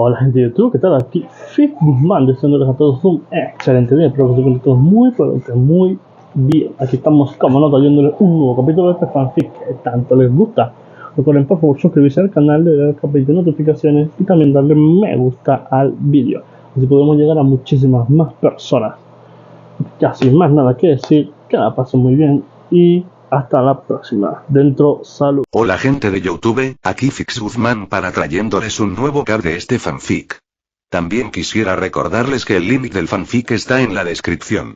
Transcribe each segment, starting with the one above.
Hola gente de YouTube, ¿qué tal? Aquí Fix Guzmán, deseándoles a todos un excelente día. Espero que se encuentren todos muy, pero que muy bien. Aquí estamos, como no, trayéndoles un nuevo capítulo de este fanfic que tanto les gusta. Recuerden por favor suscribirse al canal, darle al campanita de notificaciones y también darle me gusta al vídeo. Así podemos llegar a muchísimas más personas. Ya sin más nada que decir, que la pasen muy bien y hasta la próxima. Dentro, salud. Hola gente de YouTube, aquí Fix Guzmán para trayéndoles un nuevo cap de este fanfic. También quisiera recordarles que el link del fanfic está en la descripción.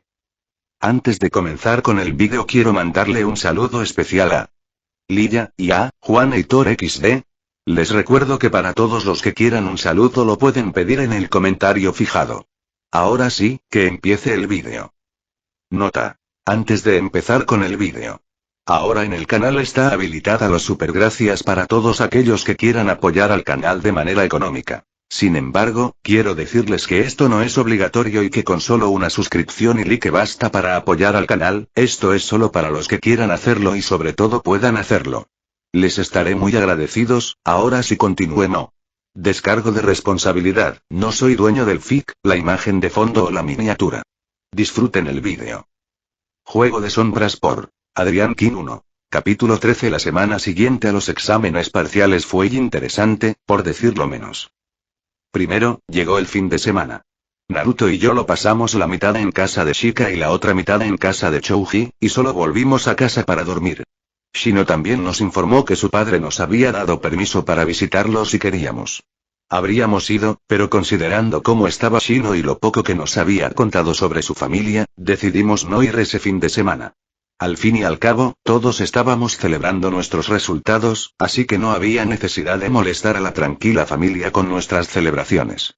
Antes de comenzar con el vídeo quiero mandarle un saludo especial a Lilla y a Juan Heitor XD. Les recuerdo que para todos los que quieran un saludo lo pueden pedir en el comentario fijado. Ahora sí, que empiece el vídeo. Nota. Antes de empezar con el vídeo. Ahora en el canal está habilitada los supergracias para todos aquellos que quieran apoyar al canal de manera económica. Sin embargo, quiero decirles que esto no es obligatorio y que con solo una suscripción y like basta para apoyar al canal, esto es solo para los que quieran hacerlo y sobre todo puedan hacerlo. Les estaré muy agradecidos, ahora sí continúe no. Descargo de responsabilidad, no soy dueño del fic, la imagen de fondo o la miniatura. Disfruten el vídeo. Juego de sombras por Adrián King 1. Capítulo 13. La semana siguiente a los exámenes parciales fue interesante, por decirlo menos. Primero, llegó el fin de semana. Naruto y yo lo pasamos la mitad en casa de Shika y la otra mitad en casa de Chouji, y solo volvimos a casa para dormir. Shino también nos informó que su padre nos había dado permiso para visitarlo si queríamos. Habríamos ido, pero considerando cómo estaba Shino y lo poco que nos había contado sobre su familia, decidimos no ir ese fin de semana. Al fin y al cabo, todos estábamos celebrando nuestros resultados, así que no había necesidad de molestar a la tranquila familia con nuestras celebraciones.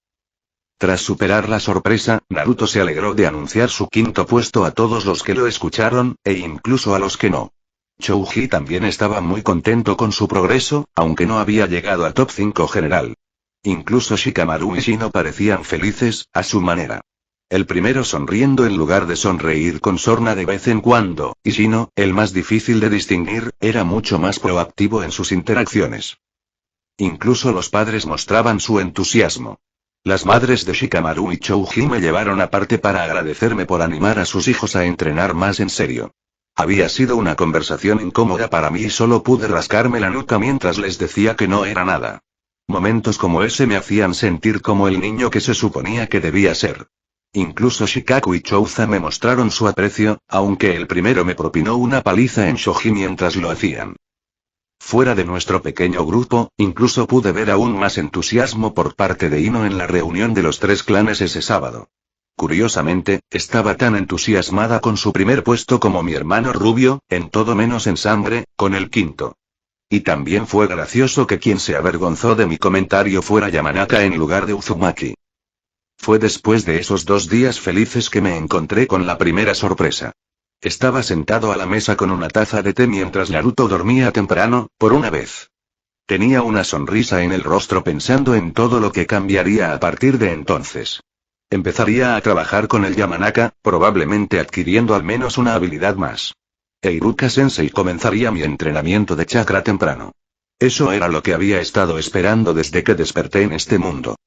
Tras superar la sorpresa, Naruto se alegró de anunciar su quinto puesto a todos los que lo escucharon, e incluso a los que no. Chouji también estaba muy contento con su progreso, aunque no había llegado a top 5 general. Incluso Shikamaru y Shino parecían felices, a su manera. El primero sonriendo en lugar de sonreír con sorna de vez en cuando, y Shino, el más difícil de distinguir, era mucho más proactivo en sus interacciones. Incluso los padres mostraban su entusiasmo. Las madres de Shikamaru y Chouji me llevaron aparte para agradecerme por animar a sus hijos a entrenar más en serio. Había sido una conversación incómoda para mí y solo pude rascarme la nuca mientras les decía que no era nada. Momentos como ese me hacían sentir como el niño que se suponía que debía ser. Incluso Shikaku y Chouza me mostraron su aprecio, aunque el primero me propinó una paliza en shoji mientras lo hacían. Fuera de nuestro pequeño grupo, incluso pude ver aún más entusiasmo por parte de Ino en la reunión de los 3 clanes ese sábado. Curiosamente, estaba tan entusiasmada con su primer puesto como mi hermano Rubio, en todo menos en sangre, con el quinto. Y también fue gracioso que quien se avergonzó de mi comentario fuera Yamanaka en lugar de Uzumaki. Fue después de esos 2 días felices que me encontré con la primera sorpresa. Estaba sentado a la mesa con una taza de té mientras Naruto dormía temprano, por una vez. Tenía una sonrisa en el rostro pensando en todo lo que cambiaría a partir de entonces. Empezaría a trabajar con el Yamanaka, probablemente adquiriendo al menos una habilidad más. E Iruka-sensei comenzaría mi entrenamiento de chakra temprano. Eso era lo que había estado esperando desde que desperté en este mundo.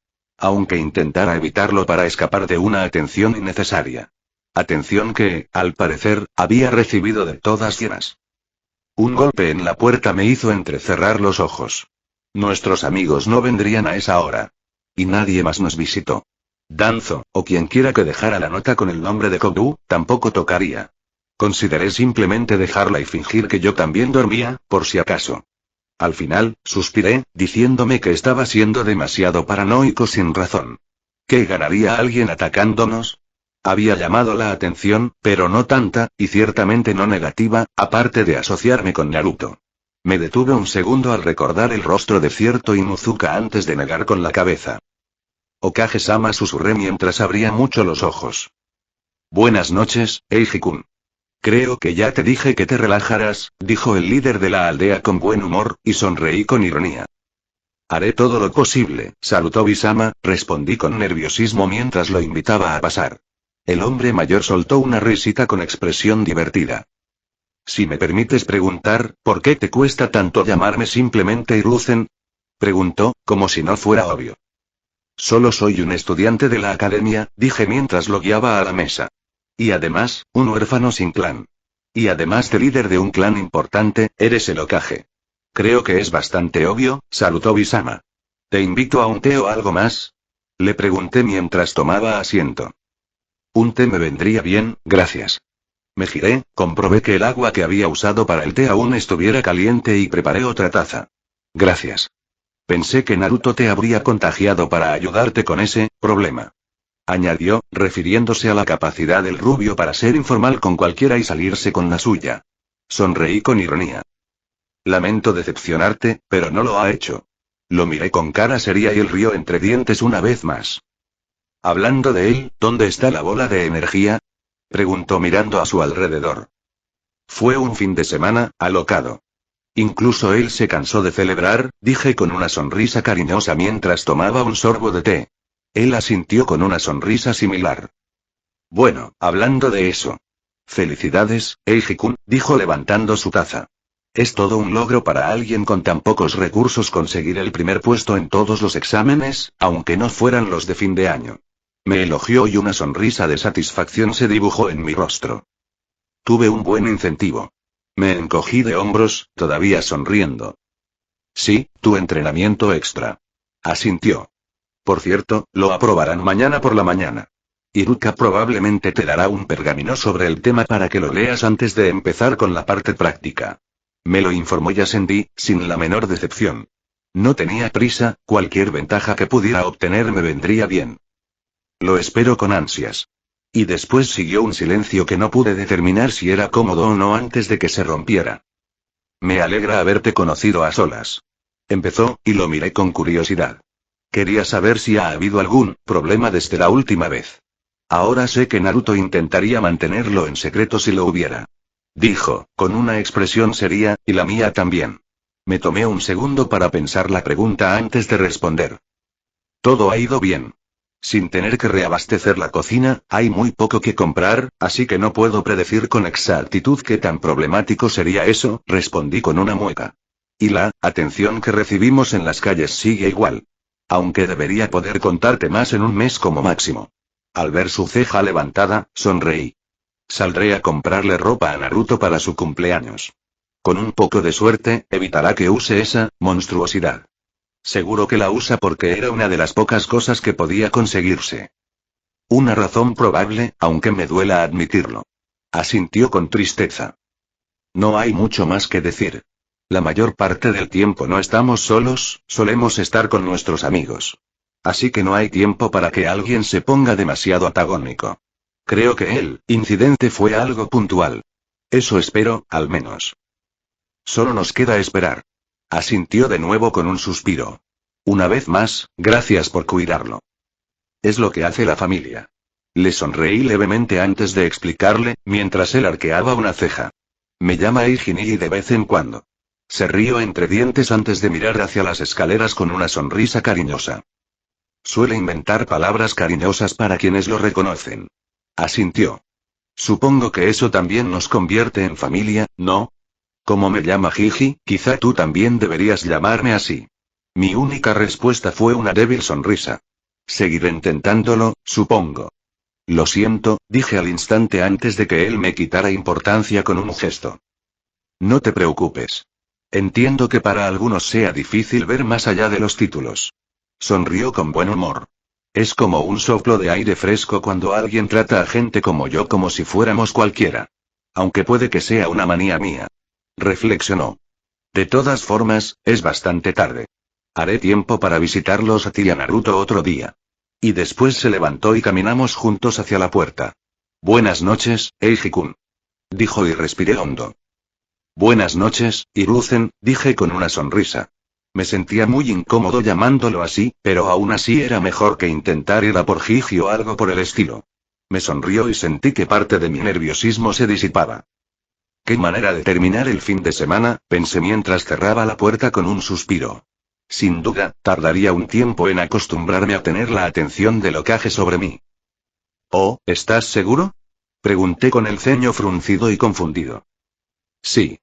Aunque intentara evitarlo para escapar de una atención innecesaria. Atención que, al parecer, había recibido de todas llenas. Un golpe en la puerta me hizo entrecerrar los ojos. Nuestros amigos no vendrían a esa hora. Y nadie más nos visitó. Danzo, o quien quiera que dejara la nota con el nombre de Kogu, tampoco tocaría. Consideré simplemente dejarla y fingir que yo también dormía, por si acaso. Al final, suspiré, diciéndome que estaba siendo demasiado paranoico sin razón. ¿Qué ganaría alguien atacándonos? Había llamado la atención, pero no tanta, y ciertamente no negativa, aparte de asociarme con Naruto. Me detuve un segundo al recordar el rostro de cierto Inuzuka antes de negar con la cabeza. Okage-sama, susurré mientras abría mucho los ojos. Buenas noches, Eiji-kun. Creo que ya te dije que te relajaras, dijo el líder de la aldea con buen humor, y sonreí con ironía. Haré todo lo posible, Sarutobi-sama, respondí con nerviosismo mientras lo invitaba a pasar. El hombre mayor soltó una risita con expresión divertida. Si me permites preguntar, ¿por qué te cuesta tanto llamarme simplemente Hiruzen? Preguntó, como si no fuera obvio. Solo soy un estudiante de la academia, dije mientras lo guiaba a la mesa. Y además, un huérfano sin clan. Y además de líder de un clan importante, eres el Hokage. Creo que es bastante obvio, saludó Bisama. ¿Te invito a un té o algo más? Le pregunté mientras tomaba asiento. Un té me vendría bien, gracias. Me giré, comprobé que el agua que había usado para el té aún estuviera caliente y preparé otra taza. Gracias. Pensé que Naruto te habría contagiado para ayudarte con ese problema. Añadió, refiriéndose a la capacidad del rubio para ser informal con cualquiera y salirse con la suya. Sonreí con ironía. Lamento decepcionarte, pero no lo ha hecho. Lo miré con cara seria y él rió entre dientes una vez más. Hablando de él, ¿dónde está la bola de energía? Preguntó mirando a su alrededor. Fue un fin de semana, alocado. Incluso él se cansó de celebrar, dije con una sonrisa cariñosa mientras tomaba un sorbo de té. Él asintió con una sonrisa similar. Bueno, hablando de eso. Felicidades, Eiji-kun, dijo levantando su taza. Es todo un logro para alguien con tan pocos recursos conseguir el primer puesto en todos los exámenes, aunque no fueran los de fin de año. Me elogió y una sonrisa de satisfacción se dibujó en mi rostro. Tuve un buen incentivo. Me encogí de hombros, todavía sonriendo. Sí, tu entrenamiento extra. Asintió. Por cierto, lo aprobarán mañana por la mañana. Iruka probablemente te dará un pergamino sobre el tema para que lo leas antes de empezar con la parte práctica. Me lo informó Yasendi, sin la menor decepción. No tenía prisa, cualquier ventaja que pudiera obtener me vendría bien. Lo espero con ansias. Y después siguió un silencio que no pude determinar si era cómodo o no antes de que se rompiera. Me alegra haberte conocido a solas. Empezó, y lo miré con curiosidad. Quería saber si ha habido algún problema desde la última vez. Ahora sé que Naruto intentaría mantenerlo en secreto si lo hubiera. Dijo, con una expresión seria, y la mía también. Me tomé un segundo para pensar la pregunta antes de responder. Todo ha ido bien. Sin tener que reabastecer la cocina, hay muy poco que comprar, así que no puedo predecir con exactitud qué tan problemático sería eso, respondí con una mueca. Y la atención que recibimos en las calles sigue igual. Aunque debería poder contarte más en un mes como máximo. Al ver su ceja levantada, sonreí. Saldré a comprarle ropa a Naruto para su cumpleaños. Con un poco de suerte, evitará que use esa monstruosidad. Seguro que la usa porque era una de las pocas cosas que podía conseguirse. Una razón probable, aunque me duela admitirlo. Asintió con tristeza. No hay mucho más que decir. La mayor parte del tiempo no estamos solos, solemos estar con nuestros amigos. Así que no hay tiempo para que alguien se ponga demasiado antagónico. Creo que el incidente fue algo puntual. Eso espero, al menos. Solo nos queda esperar. Asintió de nuevo con un suspiro. Una vez más, gracias por cuidarlo. Es lo que hace la familia. Le sonreí levemente antes de explicarle, mientras él arqueaba una ceja. Me llama Eiji de vez en cuando. Se rió entre dientes antes de mirar hacia las escaleras con una sonrisa cariñosa. Suele inventar palabras cariñosas para quienes lo reconocen. Asintió. Supongo que eso también nos convierte en familia, ¿no? Como me llama Gigi, quizá tú también deberías llamarme así. Mi única respuesta fue una débil sonrisa. Seguiré intentándolo, supongo. Lo siento, dije al instante antes de que él me quitara importancia con un gesto. No te preocupes. Entiendo que para algunos sea difícil ver más allá de los títulos. Sonrió con buen humor. Es como un soplo de aire fresco cuando alguien trata a gente como yo como si fuéramos cualquiera. Aunque puede que sea una manía mía. Reflexionó. De todas formas, es bastante tarde. Haré tiempo para visitarlos a ti y a Naruto otro día. Y después se levantó y caminamos juntos hacia la puerta. Buenas noches, Eiji-kun. Dijo y respiré hondo. Buenas noches, Hiruzen, dije con una sonrisa. Me sentía muy incómodo llamándolo así, pero aún así era mejor que intentar ir a por Gigi o algo por el estilo. Me sonrió y sentí que parte de mi nerviosismo se disipaba. Qué manera de terminar el fin de semana, pensé mientras cerraba la puerta con un suspiro. Sin duda, tardaría un tiempo en acostumbrarme a tener la atención del Hokage sobre mí. ¿Oh, estás seguro? Pregunté con el ceño fruncido y confundido. Sí.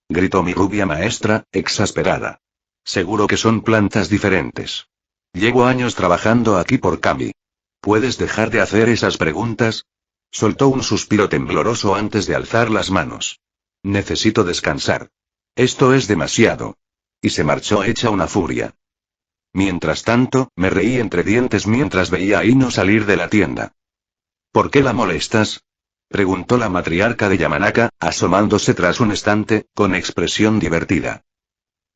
Gritó mi rubia maestra, exasperada. Seguro que son plantas diferentes. Llevo años trabajando aquí por Kami. ¿Puedes dejar de hacer esas preguntas? Soltó un suspiro tembloroso antes de alzar las manos. Necesito descansar. Esto es demasiado. Y se marchó hecha una furia. Mientras tanto, me reí entre dientes mientras veía a Ino salir de la tienda. ¿Por qué la molestas? Preguntó la matriarca de Yamanaka, asomándose tras un estante, con expresión divertida.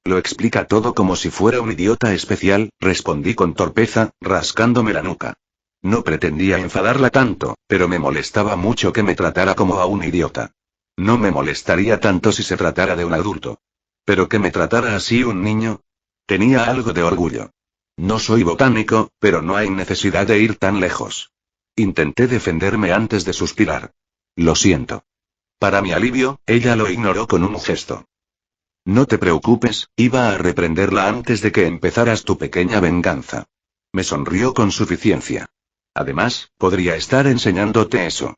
Lo explica todo como si fuera un idiota especial, respondí con torpeza, rascándome la nuca. No pretendía enfadarla tanto, pero me molestaba mucho que me tratara como a un idiota. No me molestaría tanto si se tratara de un adulto. Pero que me tratara así un niño. Tenía algo de orgullo. No soy botánico, pero no hay necesidad de ir tan lejos. Intenté defenderme antes de suspirar. Lo siento. Para mi alivio, ella lo ignoró con un gesto. No te preocupes, iba a reprenderla antes de que empezaras tu pequeña venganza. Me sonrió con suficiencia. Además, podría estar enseñándote eso.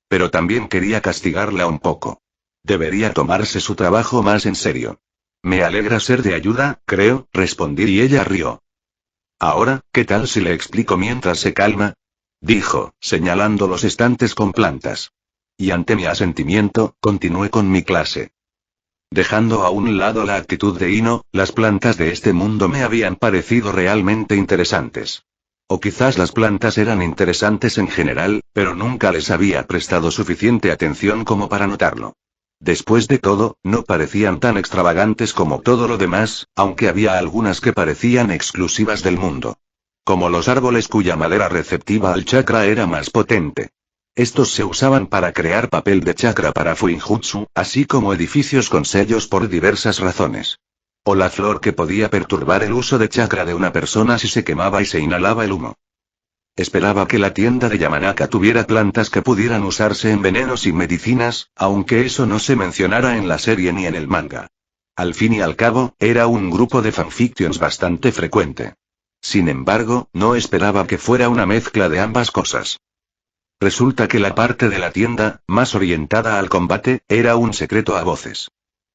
Pero también quería castigarla un poco. Debería tomarse su trabajo más en serio. Me alegra ser de ayuda, creo, respondí y ella rió. Ahora, ¿qué tal si le explico mientras se calma? Dijo, señalando los estantes con plantas. Y ante mi asentimiento, continué con mi clase. Dejando a un lado la actitud de Ino, las plantas de este mundo me habían parecido realmente interesantes. O quizás las plantas eran interesantes en general, pero nunca les había prestado suficiente atención como para notarlo. Después de todo, no parecían tan extravagantes como todo lo demás, aunque había algunas que parecían exclusivas del mundo. Como los árboles cuya madera receptiva al chakra era más potente. Estos se usaban para crear papel de chakra para Fuinjutsu, así como edificios con sellos por diversas razones. O la flor que podía perturbar el uso de chakra de una persona si se quemaba y se inhalaba el humo. Esperaba que la tienda de Yamanaka tuviera plantas que pudieran usarse en venenos y medicinas, aunque eso no se mencionara en la serie ni en el manga. Al fin y al cabo, era un grupo de fanfictions bastante frecuente. Sin embargo, no esperaba que fuera una mezcla de ambas cosas. Resulta que la parte de la tienda, más orientada al combate, era un secreto a voces.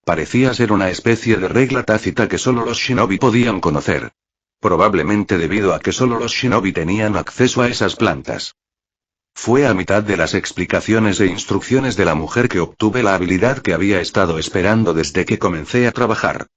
Parecía ser una especie de regla tácita que solo los shinobi podían conocer. Probablemente debido a que solo los shinobi tenían acceso a esas plantas. Fue a mitad de las explicaciones e instrucciones de la mujer que obtuve la habilidad que había estado esperando desde que comencé a trabajar.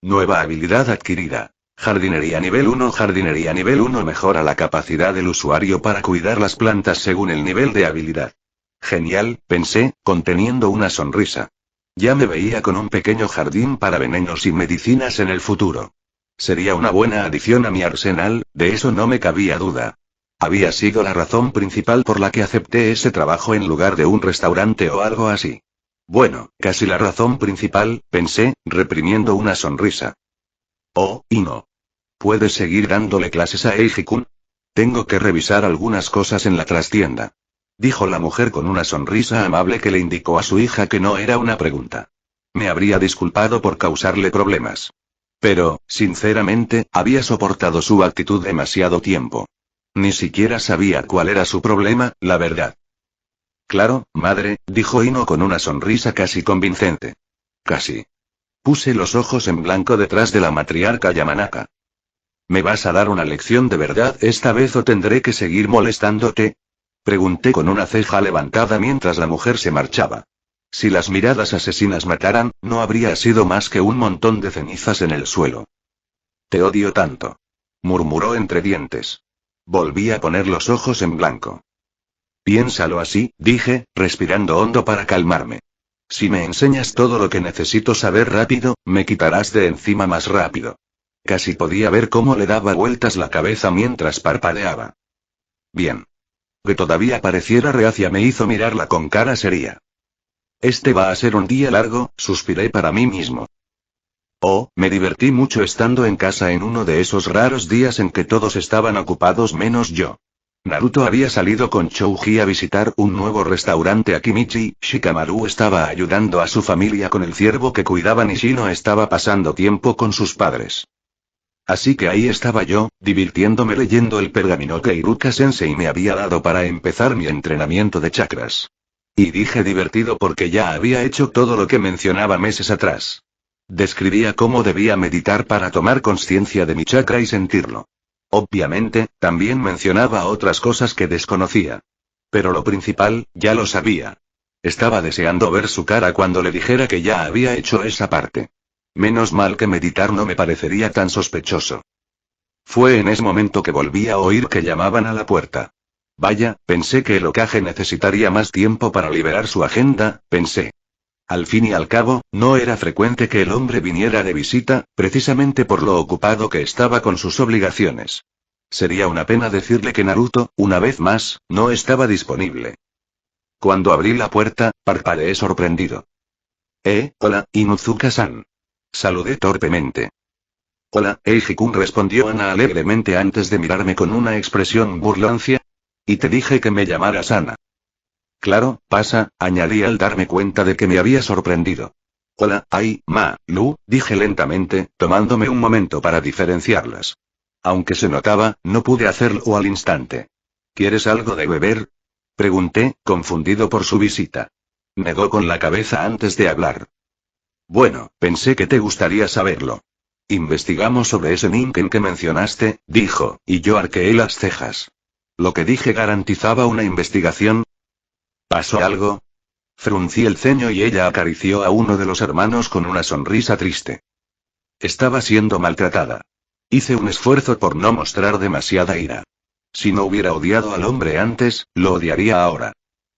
Nueva habilidad adquirida. Jardinería nivel 1. Jardinería nivel 1 mejora la capacidad del usuario para cuidar las plantas según el nivel de habilidad. Genial, pensé, conteniendo una sonrisa. Ya me veía con un pequeño jardín para venenos y medicinas en el futuro. Sería una buena adición a mi arsenal, de eso no me cabía duda. Había sido la razón principal por la que acepté ese trabajo en lugar de un restaurante o algo así. Bueno, casi la razón principal, pensé, reprimiendo una sonrisa. Oh, Ino. ¿Puedes seguir dándole clases a Eiji-kun? Tengo que revisar algunas cosas en la trastienda. Dijo la mujer con una sonrisa amable que le indicó a su hija que no era una pregunta. Me habría disculpado por causarle problemas. Pero, sinceramente, había soportado su actitud demasiado tiempo. Ni siquiera sabía cuál era su problema, la verdad. Claro, madre, dijo Ino con una sonrisa casi convincente. Casi. Puse los ojos en blanco detrás de la matriarca Yamanaka. ¿Me vas a dar una lección de verdad esta vez o tendré que seguir molestándote? Pregunté con una ceja levantada mientras la mujer se marchaba. Si las miradas asesinas mataran, no habría sido más que un montón de cenizas en el suelo. Te odio tanto. Murmuró entre dientes. Volví a poner los ojos en blanco. Piénsalo así, dije, respirando hondo para calmarme. Si me enseñas todo lo que necesito saber rápido, me quitarás de encima más rápido. Casi podía ver cómo le daba vueltas la cabeza mientras parpadeaba. Bien. Que todavía pareciera reacia me hizo mirarla con cara seria. Este va a ser un día largo, suspiré para mí mismo. Oh, me divertí mucho estando en casa en uno de esos raros días en que todos estaban ocupados menos yo. Naruto había salido con Chouji a visitar un nuevo restaurante a Kimichi, Shikamaru estaba ayudando a su familia con el ciervo que cuidaban y Shino estaba pasando tiempo con sus padres. Así que ahí estaba yo, divirtiéndome leyendo el pergamino que Iruka-sensei me había dado para empezar mi entrenamiento de chakras. Y dije divertido porque ya había hecho todo lo que mencionaba meses atrás. Describía cómo debía meditar para tomar conciencia de mi chakra y sentirlo. Obviamente, también mencionaba otras cosas que desconocía. Pero lo principal, ya lo sabía. Estaba deseando ver su cara cuando le dijera que ya había hecho esa parte. Menos mal que meditar no me parecería tan sospechoso. Fue en ese momento que volví a oír que llamaban a la puerta. Vaya, pensé que el Hokage necesitaría más tiempo para liberar su agenda, pensé. Al fin y al cabo, no era frecuente que el hombre viniera de visita, precisamente por lo ocupado que estaba con sus obligaciones. Sería una pena decirle que Naruto, una vez más, no estaba disponible. Cuando abrí la puerta, parpadeé sorprendido. Hola, Inuzuka-san. Saludé torpemente. Hola, Eiji-kun, respondió Ana alegremente antes de mirarme con una expresión burlancia. Y te dije que me llamaras Ana. Claro, pasa, añadí al darme cuenta de que me había sorprendido. Hola, Lu, dije lentamente, tomándome un momento para diferenciarlas. Aunque se notaba, no pude hacerlo al instante. ¿Quieres algo de beber? Pregunté, confundido por su visita. Negó con la cabeza antes de hablar. Bueno, pensé que te gustaría saberlo. Investigamos sobre ese Ningen que mencionaste, dijo, y yo arqueé las cejas. ¿Lo que dije garantizaba una investigación? ¿Pasó algo? Fruncí el ceño y ella acarició a uno de los hermanos con una sonrisa triste. Estaba siendo maltratada. Hice un esfuerzo por no mostrar demasiada ira. Si no hubiera odiado al hombre antes, lo odiaría ahora.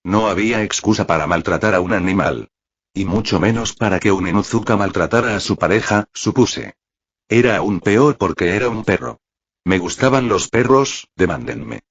No había excusa para maltratar a un animal. Y mucho menos para que un Inuzuka maltratara a su pareja, supuse. Era aún peor porque era un perro. ¿Me gustaban los perros? Demándenme.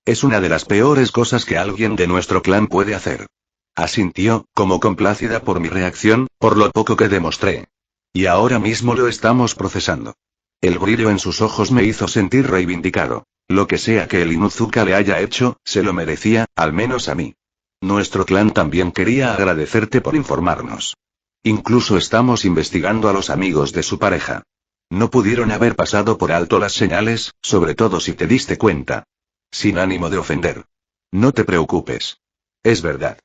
Es una de las peores cosas que alguien de nuestro clan puede hacer. Asintió, como complacida por mi reacción, por lo poco que demostré. Y ahora mismo lo estamos procesando. El brillo en sus ojos me hizo sentir reivindicado. Lo que sea que el Inuzuka le haya hecho, se lo merecía, al menos a mí. Nuestro clan también quería agradecerte por informarnos. Incluso estamos investigando a los amigos de su pareja. No pudieron haber pasado por alto las señales, sobre todo si te diste cuenta. Sin ánimo de ofender. No te preocupes. Es verdad.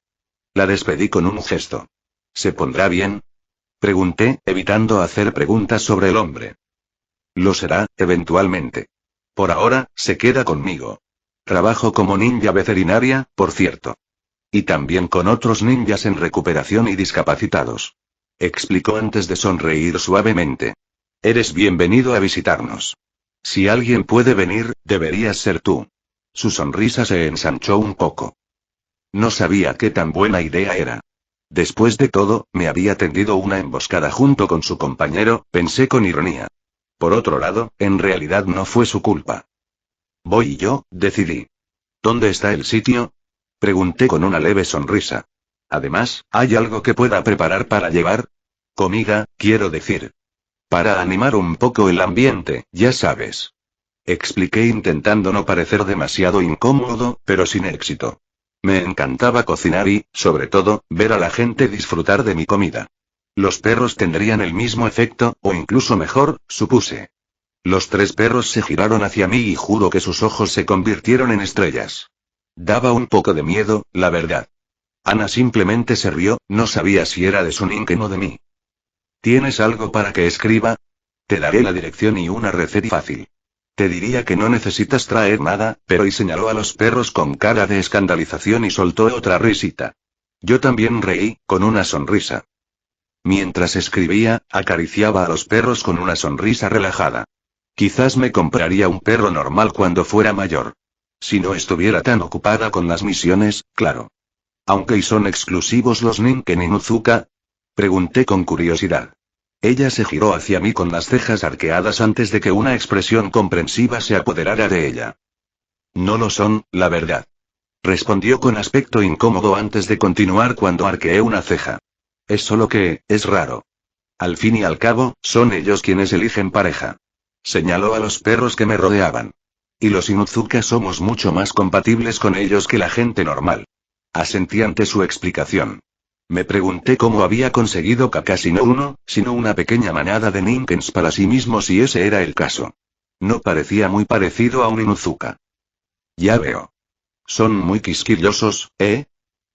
La despedí con un gesto. ¿Se pondrá bien? Pregunté, evitando hacer preguntas sobre el hombre. Lo será, eventualmente. Por ahora, se queda conmigo. Trabajo como ninja veterinaria, por cierto. Y también con otros ninjas en recuperación y discapacitados. Explicó antes de sonreír suavemente. Eres bienvenido a visitarnos. Si alguien puede venir, deberías ser tú. Su sonrisa se ensanchó un poco. No sabía qué tan buena idea era. Después de todo, me había tendido una emboscada junto con su compañero, pensé con ironía. Por otro lado, en realidad no fue su culpa. Voy yo, decidí. ¿Dónde está el sitio? Pregunté con una leve sonrisa. Además, ¿hay algo que pueda preparar para llevar? Comida, quiero decir. Para animar un poco el ambiente, ya sabes. Expliqué intentando no parecer demasiado incómodo, pero sin éxito. Me encantaba cocinar y, sobre todo, ver a la gente disfrutar de mi comida. Los perros tendrían el mismo efecto, o incluso mejor, supuse. Los tres perros se giraron hacia mí y juro que sus ojos se convirtieron en estrellas. Daba un poco de miedo, la verdad. Ana simplemente se rió, no sabía si era de su Ningen o de mí. ¿Tienes algo para que escriba? Te daré la dirección y una receta fácil. Te diría que no necesitas traer nada, pero y señaló a los perros con cara de escandalización y soltó otra risita. Yo también reí, con una sonrisa. Mientras escribía, acariciaba a los perros con una sonrisa relajada. Quizás me compraría un perro normal cuando fuera mayor. Si no estuviera tan ocupada con las misiones, claro. ¿Aunque y son exclusivos los Ningen Inuzuka? Pregunté con curiosidad. Ella se giró hacia mí con las cejas arqueadas antes de que una expresión comprensiva se apoderara de ella. No lo son, la verdad. Respondió con aspecto incómodo antes de continuar cuando arqueé una ceja. Es solo que, es raro. Al fin y al cabo, son ellos quienes eligen pareja. Señaló a los perros que me rodeaban. Y los Inuzuka somos mucho más compatibles con ellos que la gente normal. Asentí ante su explicación. Me pregunté cómo había conseguido Kakashi no uno, sino una pequeña manada de Ninkens para sí mismo si ese era el caso. No parecía muy parecido a un Inuzuka. Ya veo. Son muy quisquillosos, ¿eh?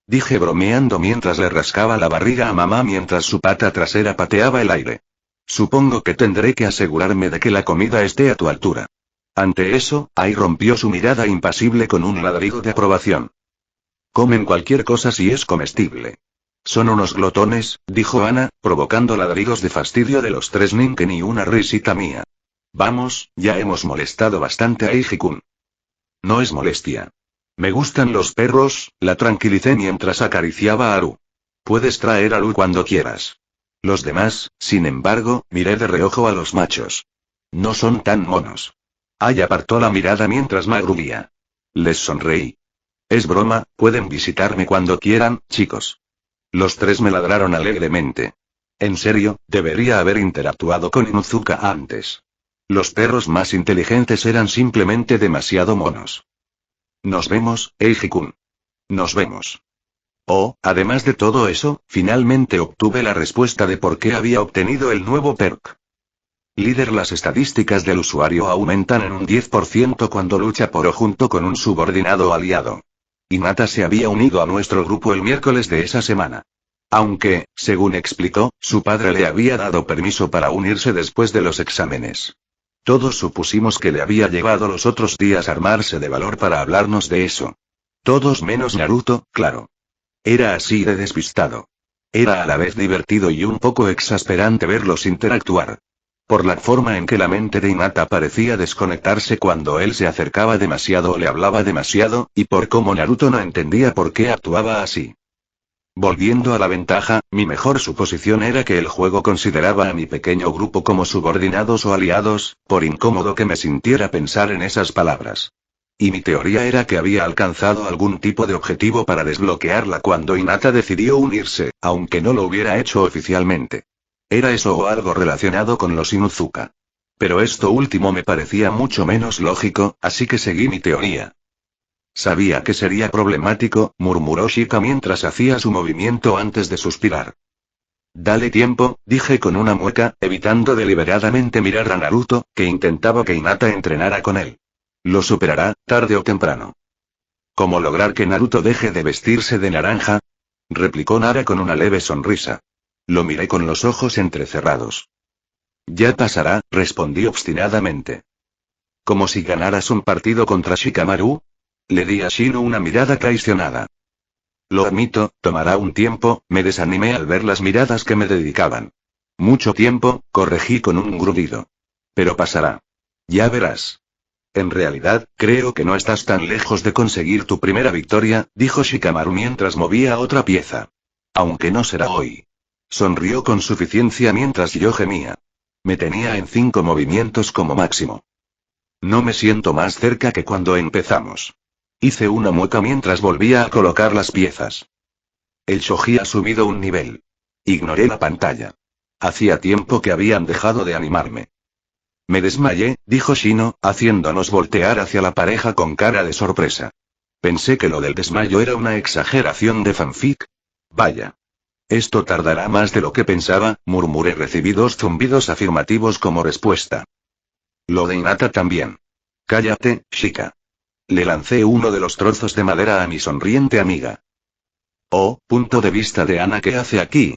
Dije bromeando mientras le rascaba la barriga a mamá mientras su pata trasera pateaba el aire. Supongo que tendré que asegurarme de que la comida esté a tu altura. Ante eso, Ai rompió su mirada impasible con un ladrido de aprobación. Comen cualquier cosa si es comestible. Son unos glotones, dijo Ana, provocando ladridos de fastidio de los tres Ninken y una risita mía. Vamos, ya hemos molestado bastante a Eiji-kun. No es molestia. Me gustan los perros, la tranquilicé mientras acariciaba a Aru. Puedes traer a Lu cuando quieras. Los demás, sin embargo, miré de reojo a los machos. No son tan monos. Ai apartó la mirada mientras me gruñía. Les sonreí. Es broma, pueden visitarme cuando quieran, chicos. Los tres me ladraron alegremente. En serio, debería haber interactuado con Inuzuka antes. Los perros más inteligentes eran simplemente demasiado monos. Nos vemos, Eiji-kun. Nos vemos. Oh, además de todo eso, finalmente obtuve la respuesta de por qué había obtenido el nuevo perk. Líder, las estadísticas del usuario aumentan en un 10% cuando lucha por o junto con un subordinado aliado. Hinata se había unido a nuestro grupo el miércoles de esa semana. Aunque, según explicó, su padre le había dado permiso para unirse después de los exámenes. Todos supusimos que le había llevado los otros días armarse de valor para hablarnos de eso. Todos menos Naruto, claro. Era así de despistado. Era a la vez divertido y un poco exasperante verlos interactuar. Por la forma en que la mente de Hinata parecía desconectarse cuando él se acercaba demasiado o le hablaba demasiado, y por cómo Naruto no entendía por qué actuaba así. Volviendo a la ventaja, mi mejor suposición era que el juego consideraba a mi pequeño grupo como subordinados o aliados, por incómodo que me sintiera pensar en esas palabras. Y mi teoría era que había alcanzado algún tipo de objetivo para desbloquearla cuando Hinata decidió unirse, aunque no lo hubiera hecho oficialmente. Era eso o algo relacionado con los Inuzuka. Pero esto último me parecía mucho menos lógico, así que seguí mi teoría. Sabía que sería problemático, murmuró Shika mientras hacía su movimiento antes de suspirar. Dale tiempo, dije con una mueca, evitando deliberadamente mirar a Naruto, que intentaba que Hinata entrenara con él. Lo superará, tarde o temprano. ¿Cómo lograr que Naruto deje de vestirse de naranja? Replicó Nara con una leve sonrisa. Lo miré con los ojos entrecerrados. Ya pasará, respondí obstinadamente. ¿Como si ganaras un partido contra Shikamaru? Le di a Shino una mirada traicionada. Lo admito, tomará un tiempo, me desanimé al ver las miradas que me dedicaban. Mucho tiempo, corregí con un grudido. Pero pasará. Ya verás. En realidad, creo que no estás tan lejos de conseguir tu primera victoria, dijo Shikamaru mientras movía otra pieza. Aunque no será hoy. Sonrió con suficiencia mientras yo gemía. Me tenía en 5 movimientos como máximo. No me siento más cerca que cuando empezamos. Hice una mueca mientras volvía a colocar las piezas. El shoji ha subido un nivel. Ignoré la pantalla. Hacía tiempo que habían dejado de animarme. Me desmayé, dijo Shino, haciéndonos voltear hacia la pareja con cara de sorpresa. Pensé que lo del desmayo era una exageración de fanfic. Vaya. Esto tardará más de lo que pensaba, murmuré. Recibí 2 zumbidos afirmativos como respuesta. Lo de Hinata también. Cállate, Shika. Le lancé uno de los trozos de madera a mi sonriente amiga. Oh, punto de vista de Ana, ¿qué hace aquí?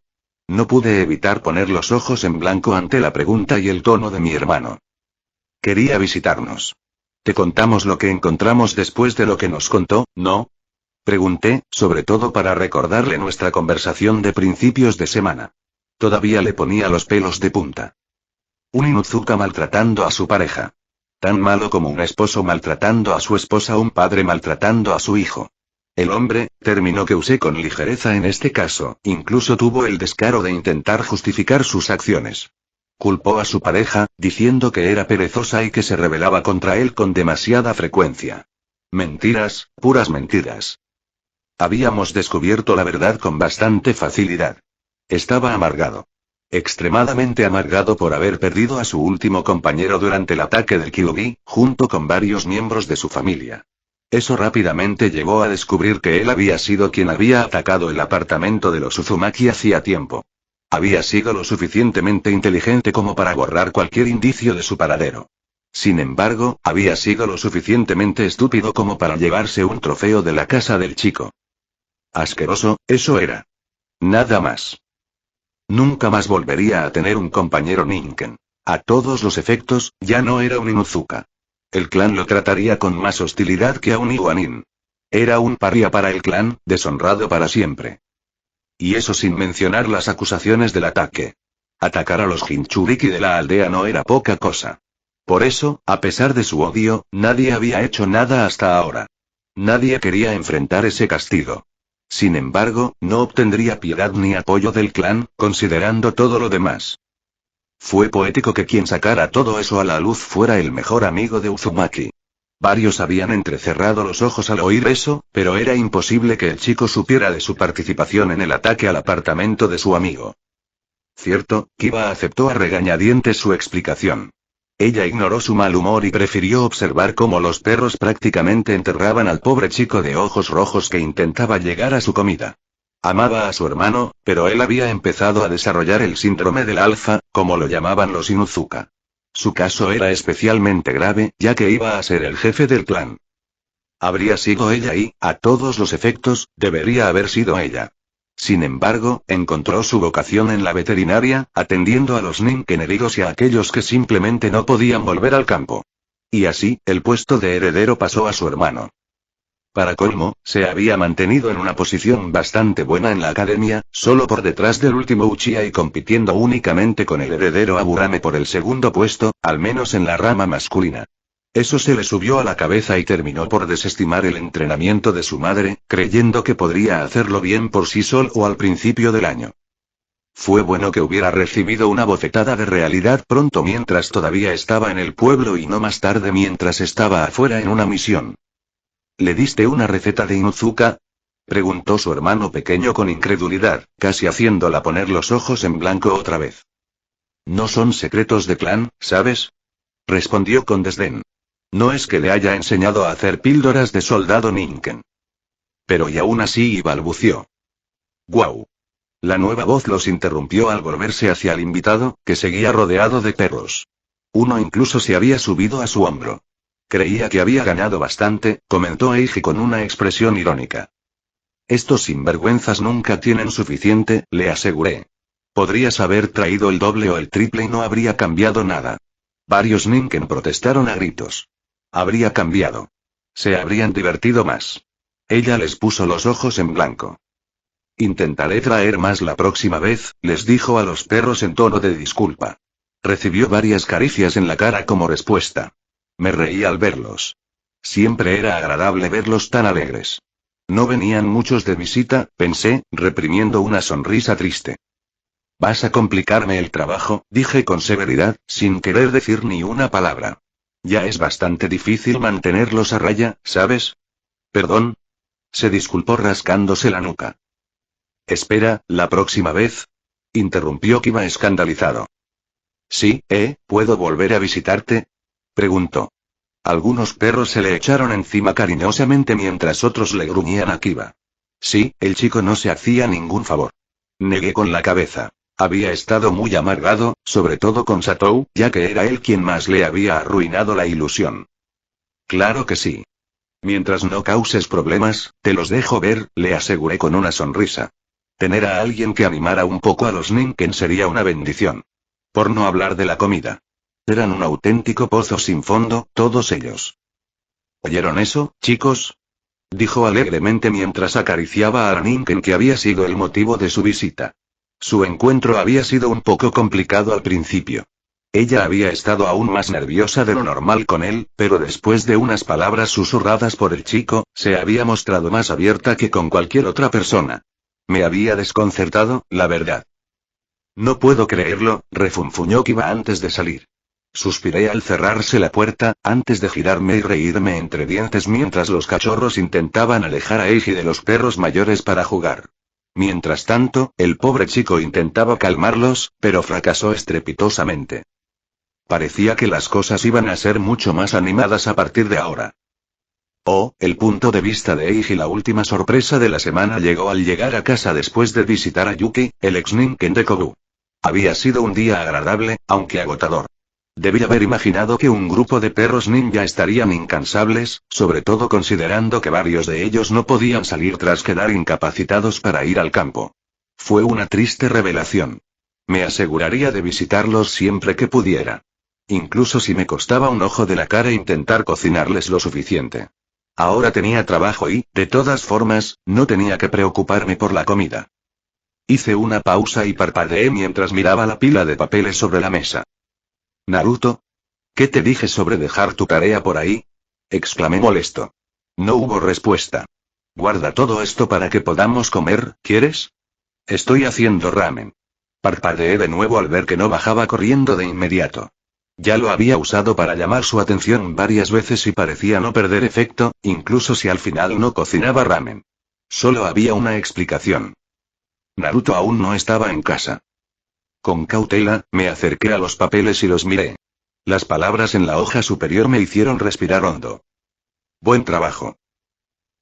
No pude evitar poner los ojos en blanco ante la pregunta y el tono de mi hermano. Quería visitarnos. Te contamos lo que encontramos después de lo que nos contó, ¿no? Pregunté, sobre todo para recordarle nuestra conversación de principios de semana. Todavía le ponía los pelos de punta. Un Inuzuka maltratando a su pareja. Tan malo como un esposo maltratando a su esposa, un padre maltratando a su hijo. El hombre, término que usé con ligereza en este caso, incluso tuvo el descaro de intentar justificar sus acciones. Culpó a su pareja, diciendo que era perezosa y que se rebelaba contra él con demasiada frecuencia. Mentiras, puras mentiras. Habíamos descubierto la verdad con bastante facilidad. Estaba amargado. Extremadamente amargado por haber perdido a su último compañero durante el ataque del Kyuubi, junto con varios miembros de su familia. Eso rápidamente llevó a descubrir que él había sido quien había atacado el apartamento de los Uzumaki hacía tiempo. Había sido lo suficientemente inteligente como para borrar cualquier indicio de su paradero. Sin embargo, había sido lo suficientemente estúpido como para llevarse un trofeo de la casa del chico. Asqueroso, eso era. Nada más. Nunca más volvería a tener un compañero Ninken. A todos los efectos, ya no era un Inuzuka. el clan lo trataría con más hostilidad que a un Iguanin. Era un paria para el clan, deshonrado para siempre. Y eso sin mencionar las acusaciones del ataque. Atacar a los Jinchuriki de la aldea no era poca cosa. Por eso, a pesar de su odio, nadie había hecho nada hasta ahora. Nadie quería enfrentar ese castigo. Sin embargo, no obtendría piedad ni apoyo del clan, considerando todo lo demás. Fue poético que quien sacara todo eso a la luz fuera el mejor amigo de Uzumaki. Varios habían entrecerrado los ojos al oír eso, pero era imposible que el chico supiera de su participación en el ataque al apartamento de su amigo. Cierto, Kiba aceptó a regañadientes su explicación. Ella ignoró su mal humor y prefirió observar cómo los perros prácticamente enterraban al pobre chico de ojos rojos que intentaba llegar a su comida. Amaba a su hermano, pero él había empezado a desarrollar el síndrome del alfa, como lo llamaban los Inuzuka. Su caso era especialmente grave, ya que iba a ser el jefe del clan. Habría sido ella y, a todos los efectos, debería haber sido ella. Sin embargo, encontró su vocación en la veterinaria, atendiendo a los ninken heridos y a aquellos que simplemente no podían volver al campo. Y así, el puesto de heredero pasó a su hermano. Para colmo, se había mantenido en una posición bastante buena en la academia, solo por detrás del último Uchiha y compitiendo únicamente con el heredero Aburame por el segundo puesto, al menos en la rama masculina. Eso se le subió a la cabeza y terminó por desestimar el entrenamiento de su madre, creyendo que podría hacerlo bien por sí solo al principio del año. Fue bueno que hubiera recibido una bofetada de realidad pronto mientras todavía estaba en el pueblo y no más tarde mientras estaba afuera en una misión. ¿Le diste una receta de Inuzuka?, preguntó su hermano pequeño con incredulidad, casi haciéndola poner los ojos en blanco otra vez. No son secretos de clan, ¿sabes?, respondió con desdén. No es que le haya enseñado a hacer píldoras de soldado ninken. Pero y aún así balbució. ¡Guau! La nueva voz los interrumpió al volverse hacia el invitado, que seguía rodeado de perros. Uno incluso se había subido a su hombro. Creía que había ganado bastante, comentó Eiji con una expresión irónica. Estos sinvergüenzas nunca tienen suficiente, le aseguré. Podrías haber traído el doble o el triple y no habría cambiado nada. Varios ninken protestaron a gritos. Habría cambiado. Se habrían divertido más. Ella les puso los ojos en blanco. Intentaré traer más la próxima vez, les dijo a los perros en tono de disculpa. Recibió varias caricias en la cara como respuesta. Me reí al verlos. Siempre era agradable verlos tan alegres. No venían muchos de visita, pensé, reprimiendo una sonrisa triste. Vas a complicarme el trabajo, dije con severidad, sin querer decir ni una palabra. Ya es bastante difícil mantenerlos a raya, ¿sabes? ¿Perdón? Se disculpó rascándose la nuca. Espera, ¿la próxima vez?, interrumpió Kiba escandalizado. Sí, ¿puedo volver a visitarte?, preguntó. Algunos perros se le echaron encima cariñosamente mientras otros le gruñían a Kiba. Sí, el chico no se hacía ningún favor. Negué con la cabeza. Había estado muy amargado, sobre todo con Satou, ya que era él quien más le había arruinado la ilusión. Claro que sí. Mientras no causes problemas, te los dejo ver, le aseguré con una sonrisa. Tener a alguien que animara un poco a los ninken sería una bendición. Por no hablar de la comida. Eran un auténtico pozo sin fondo, todos ellos. ¿Oyeron eso, chicos?, dijo alegremente mientras acariciaba a la ninken que había sido el motivo de su visita. Su encuentro había sido un poco complicado al principio. Ella había estado aún más nerviosa de lo normal con él, pero después de unas palabras susurradas por el chico, se había mostrado más abierta que con cualquier otra persona. Me había desconcertado, la verdad. No puedo creerlo, refunfuñó Kiba antes de salir. Suspiré al cerrarse la puerta, antes de girarme y reírme entre dientes mientras los cachorros intentaban alejar a Eiji de los perros mayores para jugar. Mientras tanto, el pobre chico intentaba calmarlos, pero fracasó estrepitosamente. Parecía que las cosas iban a ser mucho más animadas a partir de ahora. Oh, el punto de vista de Eiji. La última sorpresa de la semana llegó al llegar a casa después de visitar a Yuki, el ex ninken de Kobu. Había sido un día agradable, aunque agotador. Debí haber imaginado que un grupo de perros ninja estarían incansables, sobre todo considerando que varios de ellos no podían salir tras quedar incapacitados para ir al campo. Fue una triste revelación. Me aseguraría de visitarlos siempre que pudiera. Incluso si me costaba un ojo de la cara intentar cocinarles lo suficiente. Ahora tenía trabajo y, de todas formas, no tenía que preocuparme por la comida. Hice una pausa y parpadeé mientras miraba la pila de papeles sobre la mesa. «Naruto, ¿qué te dije sobre dejar tu tarea por ahí?», exclamé molesto. No hubo respuesta. «Guarda todo esto para que podamos comer, ¿quieres?». «Estoy haciendo ramen». Parpadeé de nuevo al ver que no bajaba corriendo de inmediato. Ya lo había usado para llamar su atención varias veces y parecía no perder efecto, incluso si al final no cocinaba ramen. Solo había una explicación. Naruto aún no estaba en casa. Con cautela, me acerqué a los papeles y los miré. Las palabras en la hoja superior me hicieron respirar hondo. «Buen trabajo».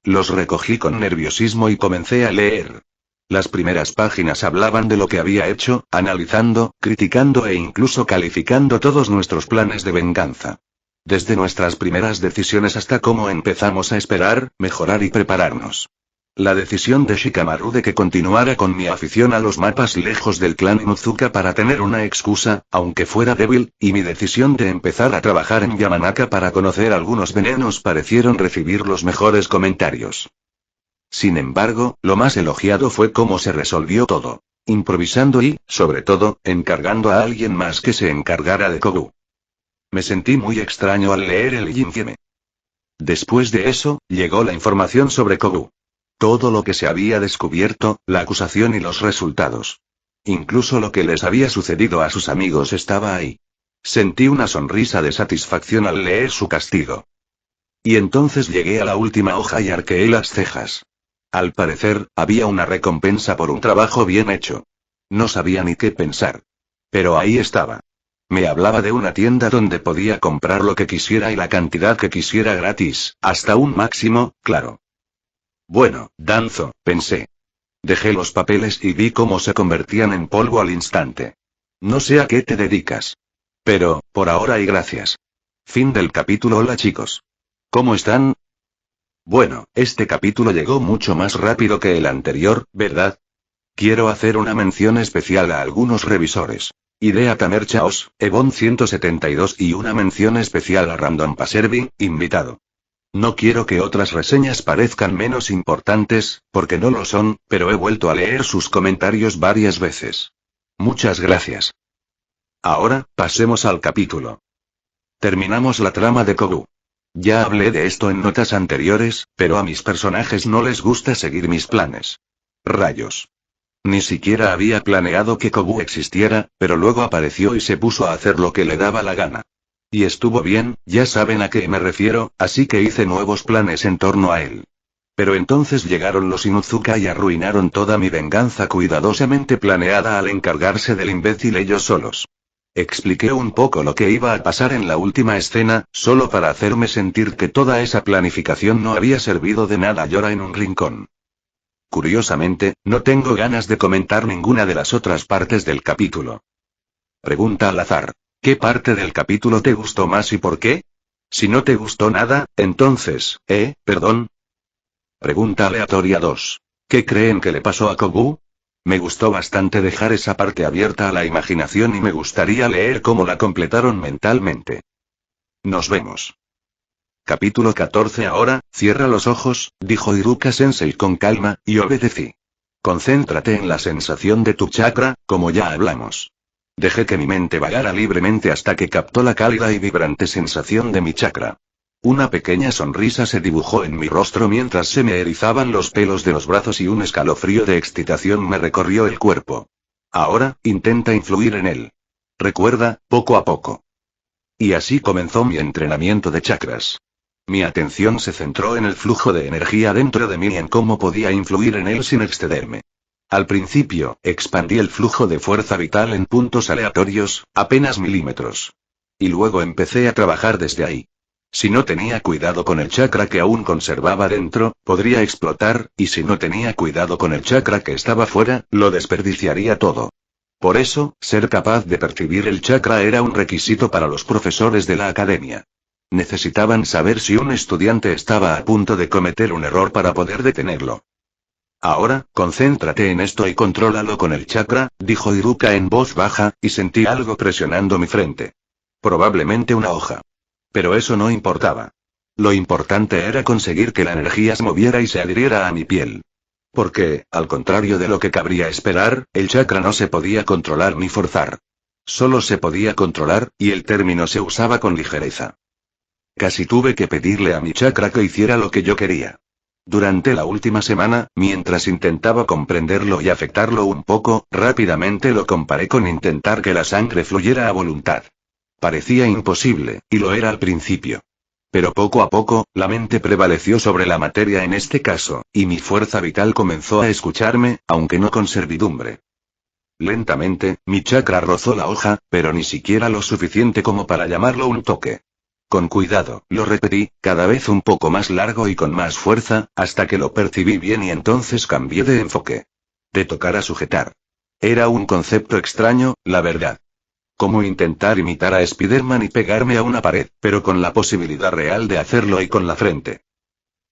Los recogí con nerviosismo y comencé a leer. Las primeras páginas hablaban de lo que había hecho, analizando, criticando e incluso calificando todos nuestros planes de venganza. Desde nuestras primeras decisiones hasta cómo empezamos a esperar, mejorar y prepararnos. La decisión de Shikamaru de que continuara con mi afición a los mapas lejos del clan Inuzuka para tener una excusa, aunque fuera débil, y mi decisión de empezar a trabajar en Yamanaka para conocer algunos venenos parecieron recibir los mejores comentarios. Sin embargo, lo más elogiado fue cómo se resolvió todo. Improvisando y, sobre todo, encargando a alguien más que se encargara de Kobu. Me sentí muy extraño al leer el Jinfieme. Después de eso, llegó la información sobre Kobu. Todo lo que se había descubierto, la acusación y los resultados. Incluso lo que les había sucedido a sus amigos estaba ahí. Sentí una sonrisa de satisfacción al leer su castigo. Y entonces llegué a la última hoja y arqueé las cejas. Al parecer, había una recompensa por un trabajo bien hecho. No sabía ni qué pensar. Pero ahí estaba. Me hablaba de una tienda donde podía comprar lo que quisiera y la cantidad que quisiera gratis, hasta un máximo, claro. Bueno, Danzo, pensé. Dejé los papeles y vi cómo se convertían en polvo al instante. No sé a qué te dedicas. Pero, por ahora y gracias. Fin del capítulo. Hola chicos. ¿Cómo están? Bueno, este capítulo llegó mucho más rápido que el anterior, ¿verdad? Quiero hacer una mención especial a algunos revisores. Idea Tamer Chaos, Ebon 172 y una mención especial a Random Passerby, invitado. No quiero que otras reseñas parezcan menos importantes, porque no lo son, pero he vuelto a leer sus comentarios varias veces. Muchas gracias. Ahora, pasemos al capítulo. Terminamos la trama de Kobu. Ya hablé de esto en notas anteriores, pero a mis personajes no les gusta seguir mis planes. Rayos. Ni siquiera había planeado que Kobu existiera, pero luego apareció y se puso a hacer lo que le daba la gana. Y estuvo bien, ya saben a qué me refiero, así que hice nuevos planes en torno a él. Pero entonces llegaron los Inuzuka y arruinaron toda mi venganza cuidadosamente planeada al encargarse del imbécil ellos solos. Expliqué un poco lo que iba a pasar en la última escena, solo para hacerme sentir que toda esa planificación no había servido de nada. Llora en un rincón. Curiosamente, no tengo ganas de comentar ninguna de las otras partes del capítulo. Pregunta al azar. ¿Qué parte del capítulo te gustó más y por qué? Si no te gustó nada, entonces, perdón. Pregunta aleatoria 2. ¿Qué creen que le pasó a Kobu? Me gustó bastante dejar esa parte abierta a la imaginación y me gustaría leer cómo la completaron mentalmente. Nos vemos. Capítulo 14. Ahora, cierra los ojos, dijo Iruka-sensei con calma, y obedecí. Concéntrate en la sensación de tu chakra, como ya hablamos. Dejé que mi mente vagara libremente hasta que captó la cálida y vibrante sensación de mi chakra. Una pequeña sonrisa se dibujó en mi rostro mientras se me erizaban los pelos de los brazos y un escalofrío de excitación me recorrió el cuerpo. Ahora, intenta influir en él. Recuerda, poco a poco. Y así comenzó mi entrenamiento de chakras. Mi atención se centró en el flujo de energía dentro de mí y en cómo podía influir en él sin excederme. Al principio, expandí el flujo de fuerza vital en puntos aleatorios, apenas milímetros. Y luego empecé a trabajar desde ahí. Si no tenía cuidado con el chakra que aún conservaba dentro, podría explotar, y si no tenía cuidado con el chakra que estaba fuera, lo desperdiciaría todo. Por eso, ser capaz de percibir el chakra era un requisito para los profesores de la academia. Necesitaban saber si un estudiante estaba a punto de cometer un error para poder detenerlo. Ahora, concéntrate en esto y contrólalo con el chakra, dijo Iruka en voz baja, y sentí algo presionando mi frente. Probablemente una hoja. Pero eso no importaba. Lo importante era conseguir que la energía se moviera y se adhiriera a mi piel. Porque, al contrario de lo que cabría esperar, el chakra no se podía controlar ni forzar. Solo se podía controlar, y el término se usaba con ligereza. Casi tuve que pedirle a mi chakra que hiciera lo que yo quería. Durante la última semana, mientras intentaba comprenderlo y afectarlo un poco, rápidamente lo comparé con intentar que la sangre fluyera a voluntad. Parecía imposible, y lo era al principio. Pero poco a poco, la mente prevaleció sobre la materia en este caso, y mi fuerza vital comenzó a escucharme, aunque no con servidumbre. Lentamente, mi chakra rozó la hoja, pero ni siquiera lo suficiente como para llamarlo un toque. Con cuidado, lo repetí, cada vez un poco más largo y con más fuerza, hasta que lo percibí bien y entonces cambié de enfoque. De tocar a sujetar. Era un concepto extraño, la verdad. Como intentar imitar a Spider-Man y pegarme a una pared, pero con la posibilidad real de hacerlo y con la frente.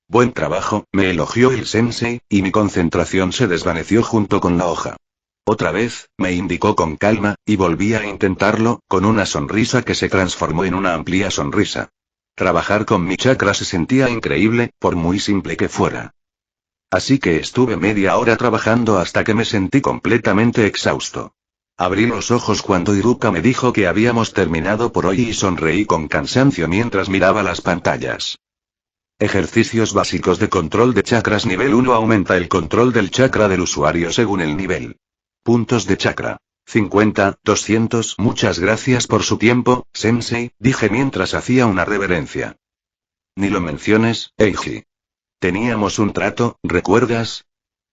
Buen trabajo, me elogió el sensei, y mi concentración se desvaneció junto con la hoja. Otra vez, me indicó con calma, y volví a intentarlo, con una sonrisa que se transformó en una amplia sonrisa. Trabajar con mi chakra se sentía increíble, por muy simple que fuera. Así que estuve media hora trabajando hasta que me sentí completamente exhausto. Abrí los ojos cuando Iruka me dijo que habíamos terminado por hoy y sonreí con cansancio mientras miraba las pantallas. Ejercicios básicos de control de chakras nivel 1 aumenta el control del chakra del usuario según el nivel. Puntos de chakra. 50, 200. Muchas gracias por su tiempo, sensei, dije mientras hacía una reverencia. Ni lo menciones, Eiji. Teníamos un trato, ¿recuerdas?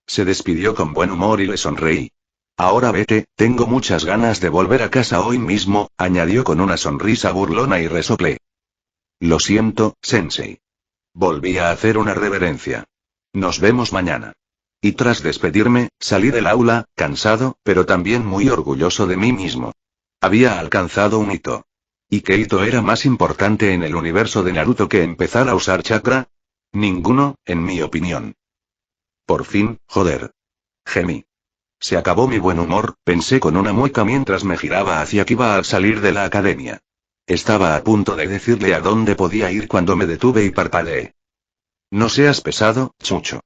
Se despidió con buen humor y le sonreí. Ahora vete, tengo muchas ganas de volver a casa hoy mismo, añadió con una sonrisa burlona y resoplé. Lo siento, sensei. Volví a hacer una reverencia. Nos vemos mañana. Y tras despedirme, salí del aula, cansado, pero también muy orgulloso de mí mismo. Había alcanzado un hito. ¿Y qué hito era más importante en el universo de Naruto que empezar a usar chakra? Ninguno, en mi opinión. Por fin, joder. Gemí. Se acabó mi buen humor, pensé con una mueca mientras me giraba hacia Kiba al salir de la academia. Estaba a punto de decirle a dónde podía ir cuando me detuve y parpadeé. No seas pesado, Chucho.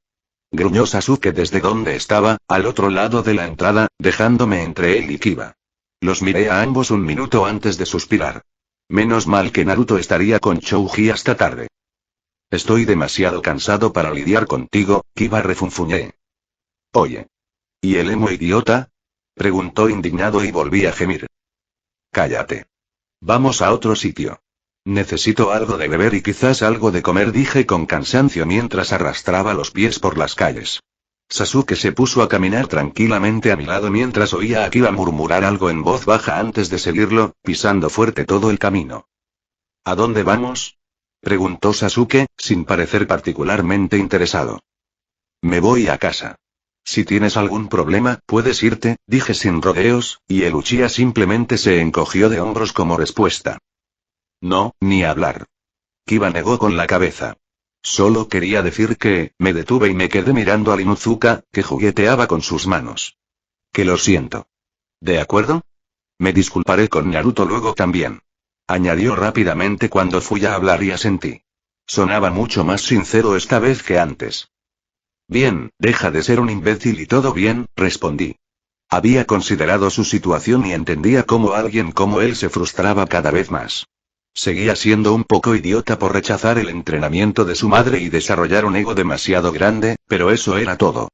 Gruñó Sasuke desde donde estaba, al otro lado de la entrada, dejándome entre él y Kiba. Los miré a ambos un minuto antes de suspirar. Menos mal que Naruto estaría con Chouji hasta tarde. Estoy demasiado cansado para lidiar contigo, Kiba refunfuñé. Oye. ¿Y el emo idiota? Preguntó indignado y volví a gemir. Cállate. Vamos a otro sitio. Necesito algo de beber y quizás algo de comer, dije con cansancio mientras arrastraba los pies por las calles. Sasuke se puso a caminar tranquilamente a mi lado mientras oía a Kiba murmurar algo en voz baja antes de seguirlo, pisando fuerte todo el camino. ¿A dónde vamos? Preguntó Sasuke, sin parecer particularmente interesado. Me voy a casa. Si tienes algún problema, puedes irte, dije sin rodeos, y el Uchiha simplemente se encogió de hombros como respuesta. No, ni hablar. Kiba negó con la cabeza. Solo quería decir que, me detuve y me quedé mirando a Inuzuka, que jugueteaba con sus manos. Que lo siento. ¿De acuerdo? Me disculparé con Naruto luego también. Añadió rápidamente cuando fui a hablar y asentí. Sonaba mucho más sincero esta vez que antes. Bien, deja de ser un imbécil y todo bien, respondí. Había considerado su situación y entendía cómo alguien como él se frustraba cada vez más. Seguía siendo un poco idiota por rechazar el entrenamiento de su madre y desarrollar un ego demasiado grande, pero eso era todo.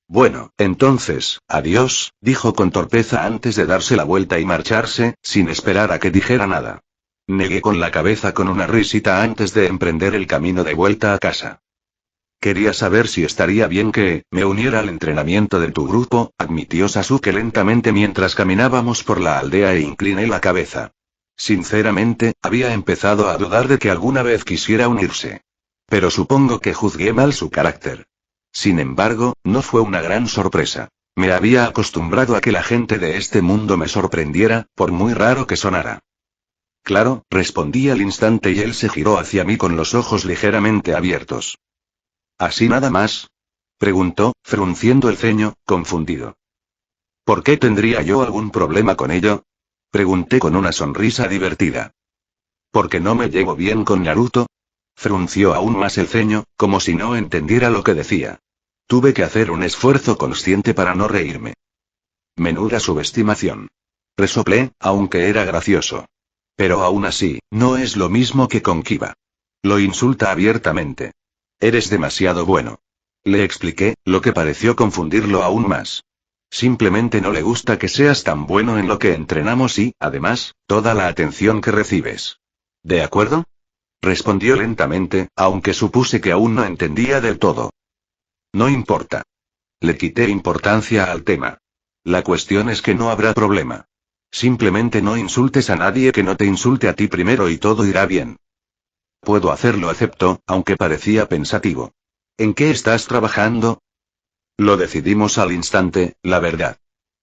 Bueno, entonces, adiós, dijo con torpeza antes de darse la vuelta y marcharse, sin esperar a que dijera nada. Negué con la cabeza con una risita antes de emprender el camino de vuelta a casa. Quería saber si estaría bien que me uniera al entrenamiento de tu grupo, admitió Sasuke lentamente mientras caminábamos por la aldea e incliné la cabeza. Sinceramente, había empezado a dudar de que alguna vez quisiera unirse. Pero supongo que juzgué mal su carácter. Sin embargo, no fue una gran sorpresa. Me había acostumbrado a que la gente de este mundo me sorprendiera, por muy raro que sonara. Claro, respondí al instante y él se giró hacia mí con los ojos ligeramente abiertos. ¿Así nada más? Preguntó, frunciendo el ceño, confundido. ¿Por qué tendría yo algún problema con ello? Pregunté con una sonrisa divertida. ¿Por qué no me llevo bien con Naruto? Frunció aún más el ceño, como si no entendiera lo que decía. Tuve que hacer un esfuerzo consciente para no reírme. Menuda subestimación. Resoplé, aunque era gracioso. Pero aún así, no es lo mismo que con Kiba. Lo insulta abiertamente. Eres demasiado bueno. Le expliqué, lo que pareció confundirlo aún más. Simplemente no le gusta que seas tan bueno en lo que entrenamos y, además, toda la atención que recibes. ¿De acuerdo? Respondió lentamente, aunque supuse que aún no entendía del todo. No importa. Le quité importancia al tema. La cuestión es que no habrá problema. Simplemente no insultes a nadie que no te insulte a ti primero y todo irá bien. Puedo hacerlo, aceptó, aunque parecía pensativo. ¿En qué estás trabajando? Lo decidimos al instante, la verdad.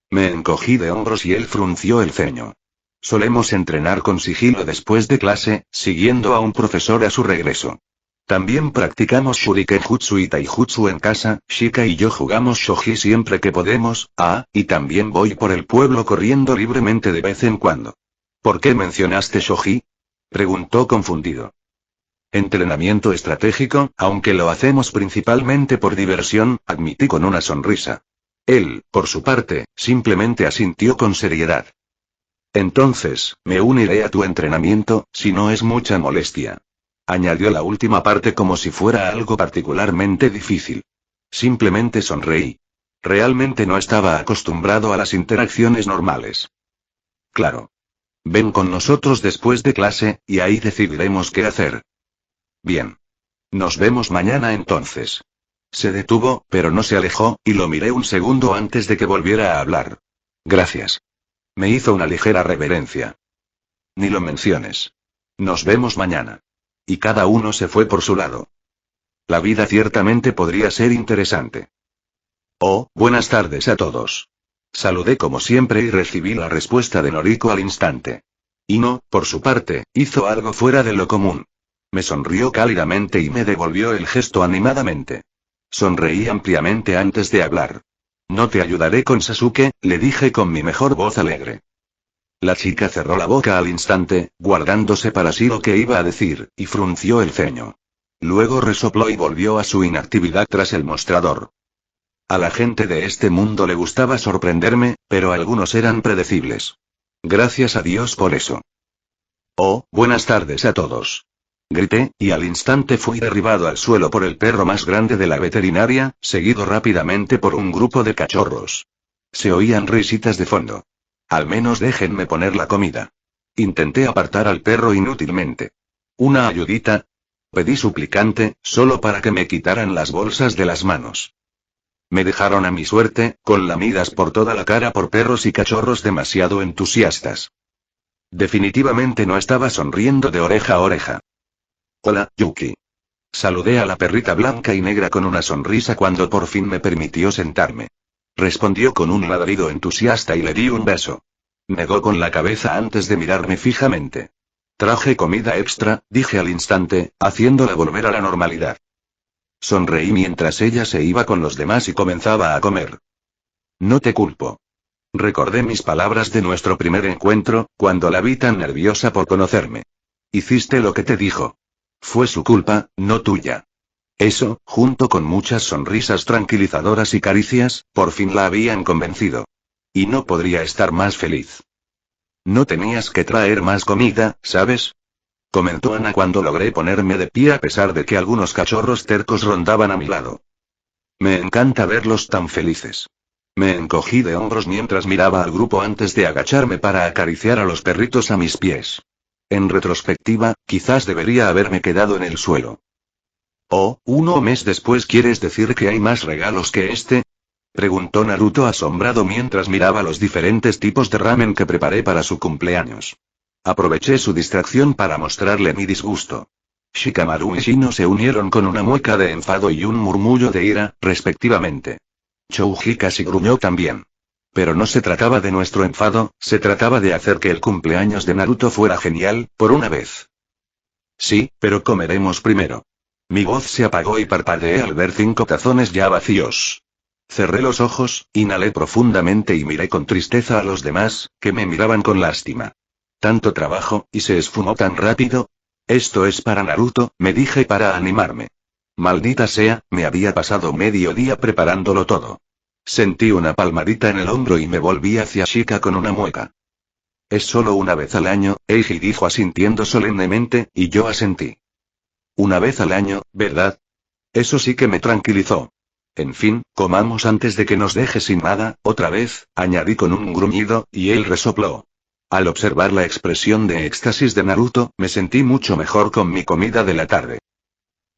Me encogí de hombros y él frunció el ceño. Solemos entrenar con sigilo después de clase, siguiendo a un profesor a su regreso. También practicamos Shurikenjutsu y Taijutsu en casa, Shika y yo jugamos shogi siempre que podemos, y también voy por el pueblo corriendo libremente de vez en cuando. ¿Por qué mencionaste shogi? Preguntó confundido. Entrenamiento estratégico, aunque lo hacemos principalmente por diversión, admití con una sonrisa. Él, por su parte, simplemente asintió con seriedad. Entonces, me uniré a tu entrenamiento, si no es mucha molestia. Añadió la última parte como si fuera algo particularmente difícil. Simplemente sonreí. Realmente no estaba acostumbrado a las interacciones normales. Claro. Ven con nosotros después de clase, y ahí decidiremos qué hacer. Bien. Nos vemos mañana entonces. Se detuvo, pero no se alejó, y lo miré un segundo antes de que volviera a hablar. Gracias. Me hizo una ligera reverencia. Ni lo menciones. Nos vemos mañana. Y cada uno se fue por su lado. La vida ciertamente podría ser interesante. Oh, buenas tardes a todos. Saludé como siempre y recibí la respuesta de Noriko al instante. Ino, por su parte, hizo algo fuera de lo común. Me sonrió cálidamente y me devolvió el gesto animadamente. Sonreí ampliamente antes de hablar. No te ayudaré con Sasuke, le dije con mi mejor voz alegre. La chica cerró la boca al instante, guardándose para sí lo que iba a decir, y frunció el ceño. Luego resopló y volvió a su inactividad tras el mostrador. A la gente de este mundo le gustaba sorprenderme, pero algunos eran predecibles. Gracias a Dios por eso. Oh, buenas tardes a todos. Grité, y al instante fui derribado al suelo por el perro más grande de la veterinaria, seguido rápidamente por un grupo de cachorros. Se oían risitas de fondo. Al menos déjenme poner la comida. Intenté apartar al perro inútilmente. ¿Una ayudita? Pedí suplicante, solo para que me quitaran las bolsas de las manos. Me dejaron a mi suerte, con lamidas por toda la cara por perros y cachorros demasiado entusiastas. Definitivamente no estaba sonriendo de oreja a oreja. Hola, Yuki. Saludé a la perrita blanca y negra con una sonrisa cuando por fin me permitió sentarme. Respondió con un ladrido entusiasta y le di un beso. Negó con la cabeza antes de mirarme fijamente. Traje comida extra, dije al instante, haciéndola volver a la normalidad. Sonreí mientras ella se iba con los demás y comenzaba a comer. No te culpo. Recordé mis palabras de nuestro primer encuentro, cuando la vi tan nerviosa por conocerme. Hiciste lo que te dijo. Fue su culpa, no tuya. Eso, junto con muchas sonrisas tranquilizadoras y caricias, por fin la habían convencido. Y no podría estar más feliz. No tenías que traer más comida, ¿sabes? Comentó Ana cuando logré ponerme de pie a pesar de que algunos cachorros tercos rondaban a mi lado. Me encanta verlos tan felices. Me encogí de hombros mientras miraba al grupo antes de agacharme para acariciar a los perritos a mis pies. En retrospectiva, quizás debería haberme quedado en el suelo. Oh, ¿un mes después quieres decir que hay más regalos que este? Preguntó Naruto asombrado mientras miraba los diferentes tipos de ramen que preparé para su cumpleaños. Aproveché su distracción para mostrarle mi disgusto. Shikamaru y Shino se unieron con una mueca de enfado y un murmullo de ira, respectivamente. Chouji casi gruñó también. Pero no se trataba de nuestro enfado, se trataba de hacer que el cumpleaños de Naruto fuera genial, por una vez. Sí, pero comeremos primero. Mi voz se apagó y parpadeé al ver 5 tazones ya vacíos. Cerré los ojos, inhalé profundamente y miré con tristeza a los demás, que me miraban con lástima. Tanto trabajo, y se esfumó tan rápido. Esto es para Naruto, me dije para animarme. Maldita sea, me había pasado medio día preparándolo todo. Sentí una palmadita en el hombro y me volví hacia Shika con una mueca. Es solo una vez al año, Eiji dijo asintiendo solemnemente, y yo asentí. Una vez al año, ¿verdad? Eso sí que me tranquilizó. En fin, comamos antes de que nos deje sin nada, otra vez, añadí con un gruñido, y él resopló. Al observar la expresión de éxtasis de Naruto, me sentí mucho mejor con mi comida de la tarde.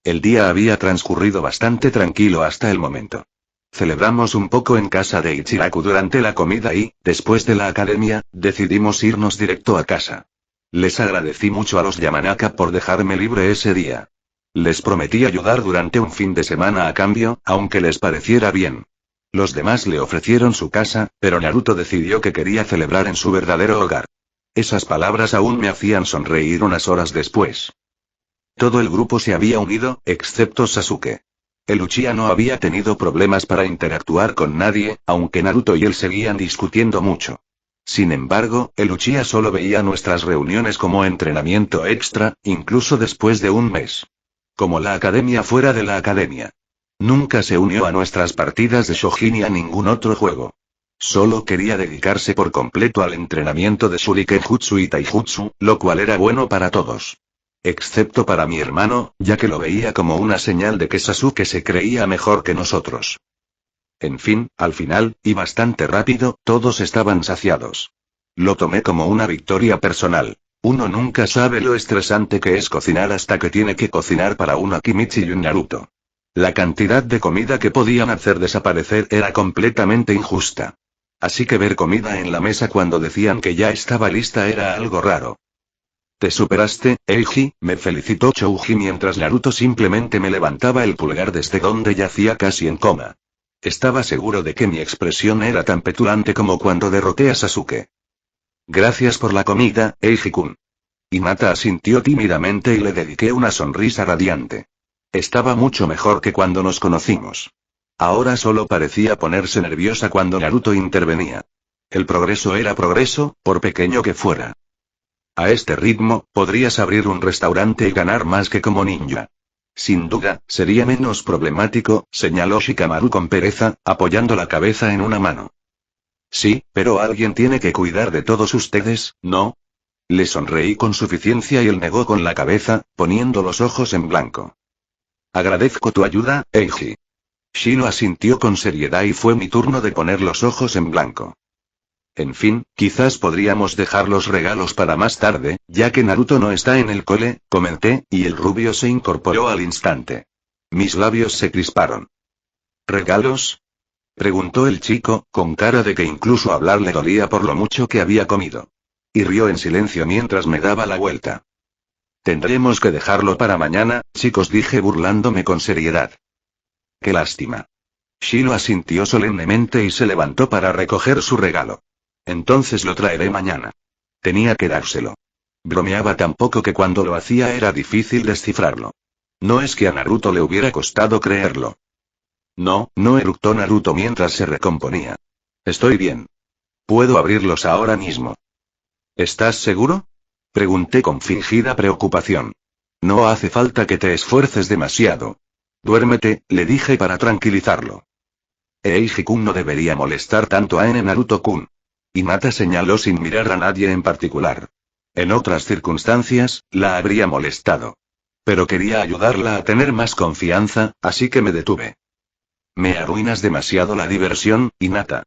El día había transcurrido bastante tranquilo hasta el momento. Celebramos un poco en casa de Ichiraku durante la comida y, después de la academia, decidimos irnos directo a casa. Les agradecí mucho a los Yamanaka por dejarme libre ese día. Les prometí ayudar durante un fin de semana a cambio, aunque les pareciera bien. Los demás le ofrecieron su casa, pero Naruto decidió que quería celebrar en su verdadero hogar. Esas palabras aún me hacían sonreír unas horas después. Todo el grupo se había unido, excepto Sasuke. El Uchiha no había tenido problemas para interactuar con nadie, aunque Naruto y él seguían discutiendo mucho. Sin embargo, el Uchiha solo veía nuestras reuniones como entrenamiento extra, incluso después de un mes. Como la academia fuera de la academia. Nunca se unió a nuestras partidas de Shojin ni a ningún otro juego. Solo quería dedicarse por completo al entrenamiento de Shuriken Jutsu y Taijutsu, lo cual era bueno para todos. Excepto para mi hermano, ya que lo veía como una señal de que Sasuke se creía mejor que nosotros. En fin, al final, y bastante rápido, todos estaban saciados. Lo tomé como una victoria personal. Uno nunca sabe lo estresante que es cocinar hasta que tiene que cocinar para un Akimichi y un Naruto. La cantidad de comida que podían hacer desaparecer era completamente injusta. Así que ver comida en la mesa cuando decían que ya estaba lista era algo raro. Te superaste, Eiji, me felicitó Chouji mientras Naruto simplemente me levantaba el pulgar desde donde yacía casi en coma. Estaba seguro de que mi expresión era tan petulante como cuando derroté a Sasuke. Gracias por la comida, Eiji-kun. Hinata asintió tímidamente y le dediqué una sonrisa radiante. Estaba mucho mejor que cuando nos conocimos. Ahora solo parecía ponerse nerviosa cuando Naruto intervenía. El progreso era progreso, por pequeño que fuera. A este ritmo, podrías abrir un restaurante y ganar más que como ninja. Sin duda, sería menos problemático, señaló Shikamaru con pereza, apoyando la cabeza en una mano. Sí, pero alguien tiene que cuidar de todos ustedes, ¿no? Le sonreí con suficiencia y él negó con la cabeza, poniendo los ojos en blanco. Agradezco tu ayuda, Eiji. Shino asintió con seriedad y fue mi turno de poner los ojos en blanco. En fin, quizás podríamos dejar los regalos para más tarde, ya que Naruto no está en el cole, comenté, y el rubio se incorporó al instante. Mis labios se crisparon. ¿Regalos? Preguntó el chico, con cara de que incluso hablar le dolía por lo mucho que había comido. Y rió en silencio mientras me daba la vuelta. Tendremos que dejarlo para mañana, chicos, dije burlándome con seriedad. Qué lástima. Shino asintió solemnemente y se levantó para recoger su regalo. Entonces lo traeré mañana. Tenía que dárselo. Bromeaba tan poco que cuando lo hacía era difícil descifrarlo. No es que a Naruto le hubiera costado creerlo. No, eructó Naruto mientras se recomponía. Estoy bien. Puedo abrirlos ahora mismo. ¿Estás seguro? Pregunté con fingida preocupación. No hace falta que te esfuerces demasiado. Duérmete, le dije para tranquilizarlo. Eiji-kun no debería molestar tanto a Naruto-kun. Hinata señaló sin mirar a nadie en particular. En otras circunstancias, la habría molestado. Pero quería ayudarla a tener más confianza, así que me detuve. Me arruinas demasiado la diversión, Hinata.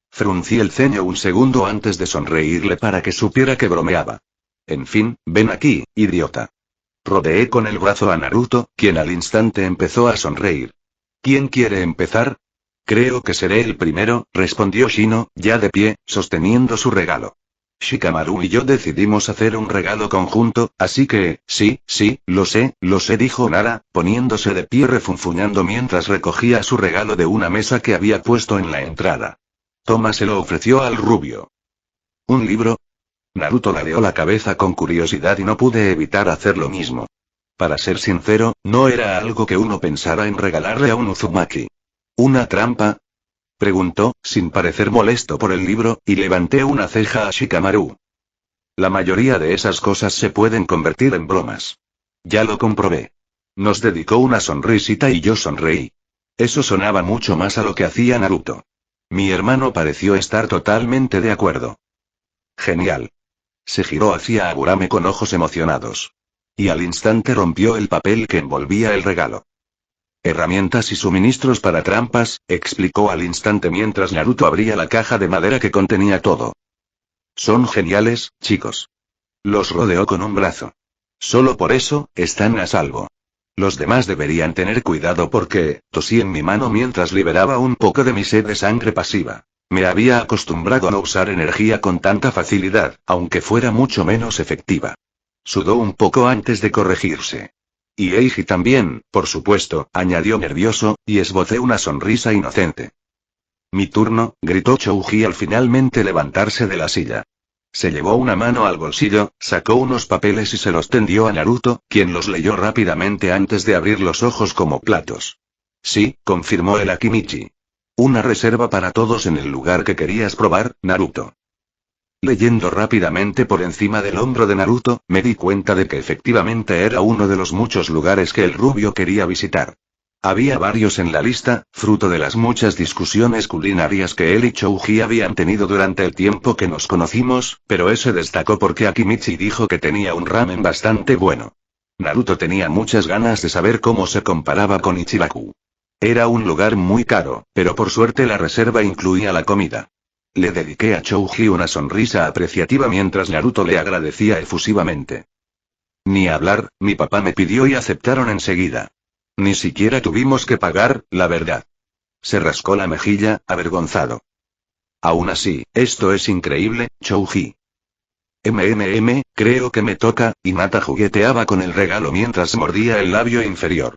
Fruncí el ceño un segundo antes de sonreírle para que supiera que bromeaba. En fin, ven aquí, idiota. Rodeé con el brazo a Naruto, quien al instante empezó a sonreír. ¿Quién quiere empezar? Creo que seré el primero, respondió Shino, ya de pie, sosteniendo su regalo. Shikamaru y yo decidimos hacer un regalo conjunto, así que, sí, lo sé, dijo Nara, poniéndose de pie refunfuñando mientras recogía su regalo de una mesa que había puesto en la entrada. Toma, se lo ofreció al rubio. ¿Un libro? Naruto ladeó la cabeza con curiosidad y no pude evitar hacer lo mismo. Para ser sincero, no era algo que uno pensara en regalarle a un Uzumaki. ¿Una trampa? Preguntó, sin parecer molesto por el libro, y levanté una ceja a Shikamaru. La mayoría de esas cosas se pueden convertir en bromas. Ya lo comprobé. Nos dedicó una sonrisita y yo sonreí. Eso sonaba mucho más a lo que hacía Naruto. Mi hermano pareció estar totalmente de acuerdo. Genial. Se giró hacia Agurame con ojos emocionados. Y al instante rompió el papel que envolvía el regalo. Herramientas y suministros para trampas, explicó al instante mientras Naruto abría la caja de madera que contenía todo. Son geniales, chicos. Los rodeó con un brazo. Solo por eso, están a salvo. Los demás deberían tener cuidado porque, tosí en mi mano mientras liberaba un poco de mi sed de sangre pasiva. Me había acostumbrado a no usar energía con tanta facilidad, aunque fuera mucho menos efectiva. Sudó un poco antes de corregirse. Y Eiji también, por supuesto, añadió nervioso, y esbocé una sonrisa inocente. Mi turno, gritó Chouji al finalmente levantarse de la silla. Se llevó una mano al bolsillo, sacó unos papeles y se los tendió a Naruto, quien los leyó rápidamente antes de abrir los ojos como platos. Sí, confirmó el Akimichi. Una reserva para todos en el lugar que querías probar, Naruto. Leyendo rápidamente por encima del hombro de Naruto, me di cuenta de que efectivamente era uno de los muchos lugares que el rubio quería visitar. Había varios en la lista, fruto de las muchas discusiones culinarias que él y Chouji habían tenido durante el tiempo que nos conocimos, pero ese destacó porque Akimichi dijo que tenía un ramen bastante bueno. Naruto tenía muchas ganas de saber cómo se comparaba con Ichibaku. Era un lugar muy caro, pero por suerte la reserva incluía la comida. Le dediqué a Chouji una sonrisa apreciativa mientras Naruto le agradecía efusivamente. Ni hablar, mi papá me pidió y aceptaron enseguida. Ni siquiera tuvimos que pagar, la verdad. Se rascó la mejilla, avergonzado. Aún así, esto es increíble, Chouji. Creo que me toca, Hinata jugueteaba con el regalo mientras mordía el labio inferior.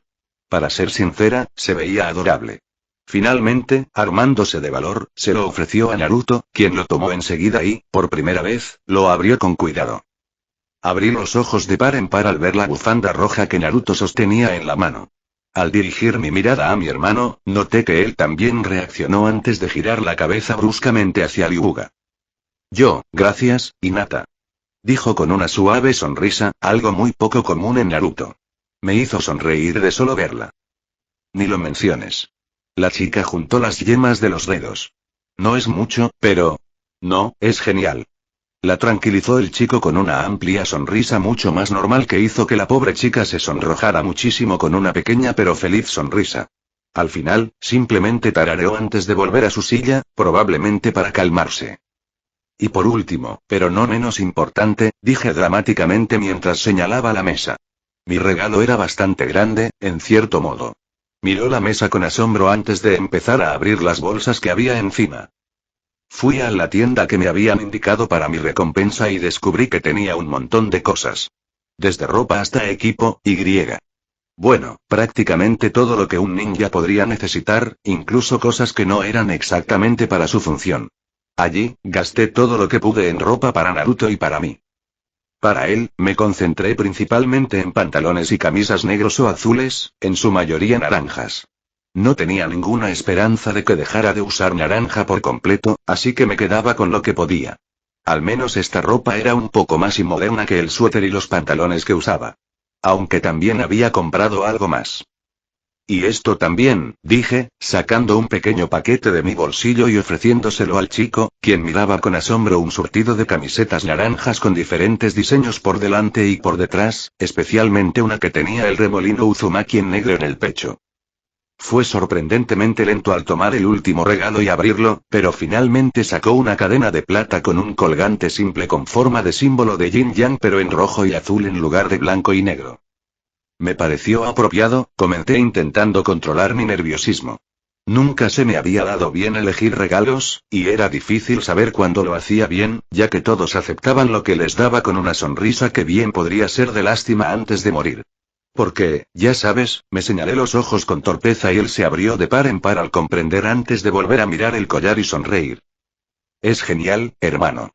Para ser sincera, se veía adorable. Finalmente, armándose de valor, se lo ofreció a Naruto, quien lo tomó enseguida y, por primera vez, lo abrió con cuidado. Abrí los ojos de par en par al ver la bufanda roja que Naruto sostenía en la mano. Al dirigir mi mirada a mi hermano, noté que él también reaccionó antes de girar la cabeza bruscamente hacia Ryuga. Gracias, Hinata. Dijo con una suave sonrisa, algo muy poco común en Naruto. Me hizo sonreír de solo verla. Ni lo menciones. La chica juntó las yemas de los dedos. No es mucho, pero... No, es genial. La tranquilizó el chico con una amplia sonrisa mucho más normal que hizo que la pobre chica se sonrojara muchísimo con una pequeña pero feliz sonrisa. Al final, simplemente tarareó antes de volver a su silla, probablemente para calmarse. Y por último, pero no menos importante, dije dramáticamente mientras señalaba la mesa. Mi regalo era bastante grande, en cierto modo. Miró la mesa con asombro antes de empezar a abrir las bolsas que había encima. Fui a la tienda que me habían indicado para mi recompensa y descubrí que tenía un montón de cosas. Desde ropa hasta equipo, Bueno, prácticamente todo lo que un ninja podría necesitar, incluso cosas que no eran exactamente para su función. Allí, gasté todo lo que pude en ropa para Naruto y para mí. Para él, me concentré principalmente en pantalones y camisas negros o azules, en su mayoría naranjas. No tenía ninguna esperanza de que dejara de usar naranja por completo, así que me quedaba con lo que podía. Al menos esta ropa era un poco más moderna que el suéter y los pantalones que usaba. Aunque también había comprado algo más. Y esto también, dije, sacando un pequeño paquete de mi bolsillo y ofreciéndoselo al chico, quien miraba con asombro un surtido de camisetas naranjas con diferentes diseños por delante y por detrás, especialmente una que tenía el remolino Uzumaki en negro en el pecho. Fue sorprendentemente lento al tomar el último regalo y abrirlo, pero finalmente sacó una cadena de plata con un colgante simple con forma de símbolo de yin yang pero en rojo y azul en lugar de blanco y negro. Me pareció apropiado, comenté intentando controlar mi nerviosismo. Nunca se me había dado bien elegir regalos, y era difícil saber cuándo lo hacía bien, ya que todos aceptaban lo que les daba con una sonrisa que bien podría ser de lástima antes de morir. Porque, ya sabes, me señalé los ojos con torpeza y él se abrió de par en par al comprender antes de volver a mirar el collar y sonreír. Es genial, hermano.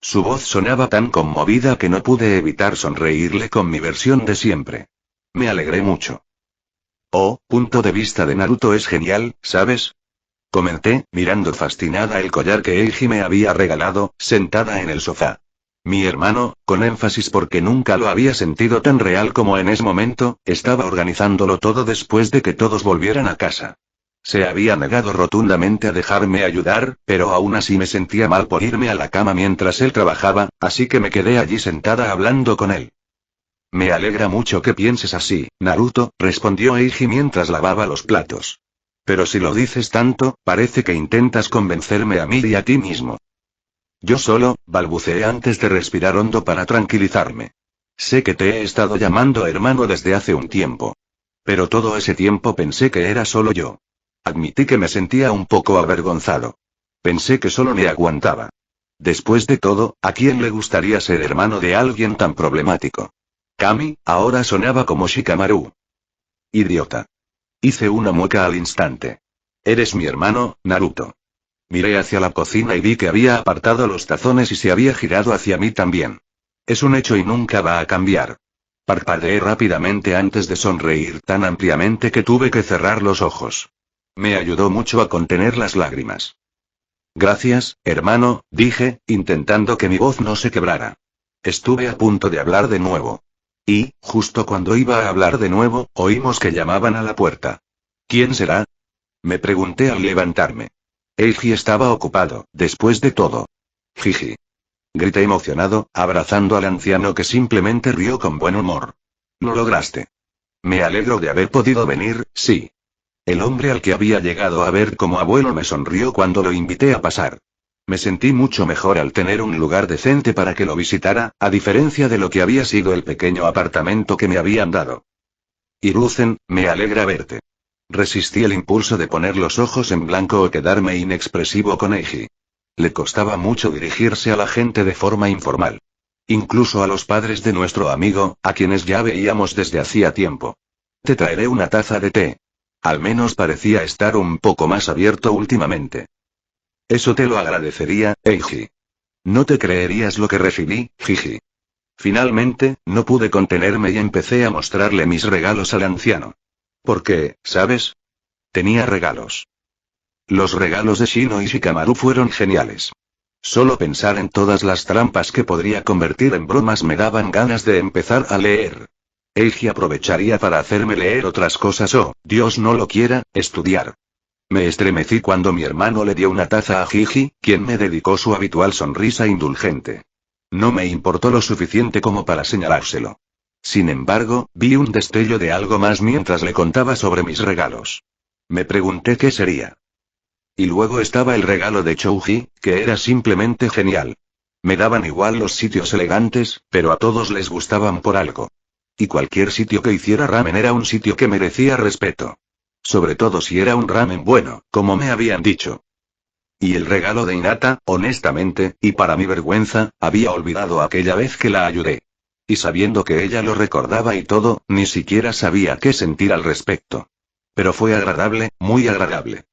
Su voz sonaba tan conmovida que no pude evitar sonreírle con mi versión de siempre. Me alegré mucho. Punto de vista de Naruto es genial, ¿sabes? Comenté, mirando fascinada el collar que Eiji me había regalado, sentada en el sofá. Mi hermano, con énfasis porque nunca lo había sentido tan real como en ese momento, estaba organizándolo todo después de que todos volvieran a casa. Se había negado rotundamente a dejarme ayudar, pero aún así me sentía mal por irme a la cama mientras él trabajaba, así que me quedé allí sentada hablando con él. Me alegra mucho que pienses así, Naruto, respondió Eiji mientras lavaba los platos. Pero si lo dices tanto, parece que intentas convencerme a mí y a ti mismo. Yo solo, balbuceé antes de respirar hondo para tranquilizarme. Sé que te he estado llamando hermano desde hace un tiempo. Pero todo ese tiempo pensé que era solo yo. Admití que me sentía un poco avergonzado. Pensé que solo me aguantaba. Después de todo, ¿a quién le gustaría ser hermano de alguien tan problemático? Kami, ahora sonaba como Shikamaru. Idiota. Hice una mueca al instante. Eres mi hermano, Naruto. Miré hacia la cocina y vi que había apartado los tazones y se había girado hacia mí también. Es un hecho y nunca va a cambiar. Parpadeé rápidamente antes de sonreír tan ampliamente que tuve que cerrar los ojos. Me ayudó mucho a contener las lágrimas. Gracias, hermano, dije, intentando que mi voz no se quebrara. Estuve a punto de hablar de nuevo. Y, justo cuando iba a hablar de nuevo, oímos que llamaban a la puerta. ¿Quién será? Me pregunté al levantarme. Eiji estaba ocupado, después de todo. Jiji. Grité emocionado, abrazando al anciano que simplemente rió con buen humor. Lo lograste. Me alegro de haber podido venir, sí. El hombre al que había llegado a ver como abuelo me sonrió cuando lo invité a pasar. Me sentí mucho mejor al tener un lugar decente para que lo visitara, a diferencia de lo que había sido el pequeño apartamento que me habían dado. Hiruzen, me alegra verte. Resistí el impulso de poner los ojos en blanco o quedarme inexpresivo con Eiji. Le costaba mucho dirigirse a la gente de forma informal. Incluso a los padres de nuestro amigo, a quienes ya veíamos desde hacía tiempo. Te traeré una taza de té. Al menos parecía estar un poco más abierto últimamente. Eso te lo agradecería, Eiji. No te creerías lo que recibí, jiji. Finalmente, no pude contenerme y empecé a mostrarle mis regalos al anciano. Porque, ¿sabes? Tenía regalos. Los regalos de Shino y Shikamaru fueron geniales. Solo pensar en todas las trampas que podría convertir en bromas me daban ganas de empezar a leer. Eiji aprovecharía para hacerme leer otras cosas o, Dios no lo quiera, estudiar. Me estremecí cuando mi hermano le dio una taza a Jiji, quien me dedicó su habitual sonrisa indulgente. No me importó lo suficiente como para señalárselo. Sin embargo, vi un destello de algo más mientras le contaba sobre mis regalos. Me pregunté qué sería. Y luego estaba el regalo de Chouji, que era simplemente genial. Me daban igual los sitios elegantes, pero a todos les gustaban por algo. Y cualquier sitio que hiciera ramen era un sitio que merecía respeto. Sobre todo si era un ramen bueno, como me habían dicho. Y el regalo de Hinata, honestamente, y para mi vergüenza, había olvidado aquella vez que la ayudé. Y sabiendo que ella lo recordaba y todo, ni siquiera sabía qué sentir al respecto. Pero fue agradable, muy agradable.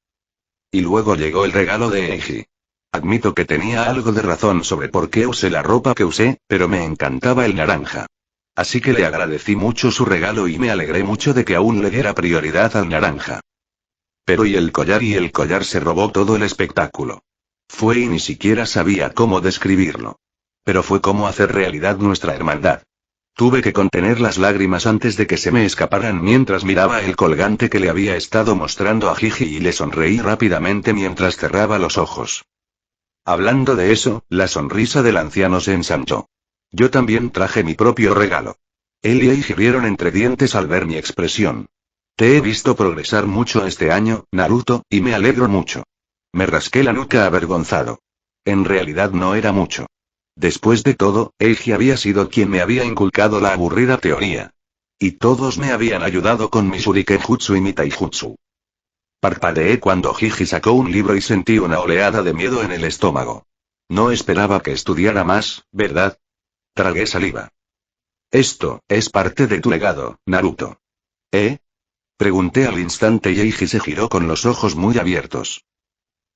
Y luego llegó el regalo de Eiji. Admito que tenía algo de razón sobre por qué usé la ropa que usé, pero me encantaba el naranja. Así que le agradecí mucho su regalo y me alegré mucho de que aún le diera prioridad al naranja. Pero y el collar se robó todo el espectáculo. Fue y ni siquiera sabía cómo describirlo. Pero fue como hacer realidad nuestra hermandad. Tuve que contener las lágrimas antes de que se me escaparan mientras miraba el colgante que le había estado mostrando a Jiji y le sonreí rápidamente mientras cerraba los ojos. Hablando de eso, la sonrisa del anciano se ensanchó. Yo también traje mi propio regalo. Él y Eiji rieron entre dientes al ver mi expresión. Te he visto progresar mucho este año, Naruto, y me alegro mucho. Me rasqué la nuca avergonzado. En realidad no era mucho. Después de todo, Eiji había sido quien me había inculcado la aburrida teoría. Y todos me habían ayudado con mi Shuriken-jutsu y mi Taijutsu. Parpadeé cuando Jiji sacó un libro y sentí una oleada de miedo en el estómago. No esperaba que estudiara más, ¿verdad? Tragué saliva. Esto, es parte de tu legado, Naruto. ¿Eh? Pregunté al instante y Eiji se giró con los ojos muy abiertos.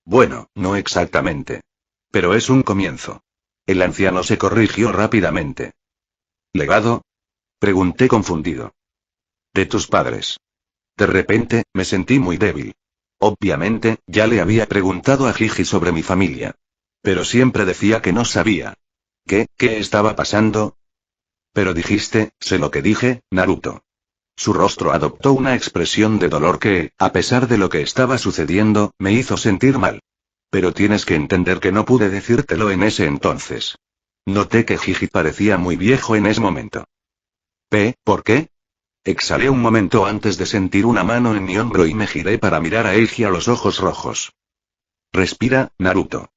Bueno, no exactamente. Pero es un comienzo. El anciano se corrigió rápidamente. ¿Legado? Pregunté confundido. De tus padres. De repente, me sentí muy débil. Obviamente, ya le había preguntado a Gigi sobre mi familia. Pero siempre decía que no sabía. ¿Qué estaba pasando? Pero dijiste, sé lo que dije, Naruto. Su rostro adoptó una expresión de dolor que, a pesar de lo que estaba sucediendo, me hizo sentir mal. Pero tienes que entender que no pude decírtelo en ese entonces. Noté que Gigi parecía muy viejo en ese momento. ¿Por qué? Exhalé un momento antes de sentir una mano en mi hombro y me giré para mirar a Eiji a los ojos rojos. Respira, Naruto.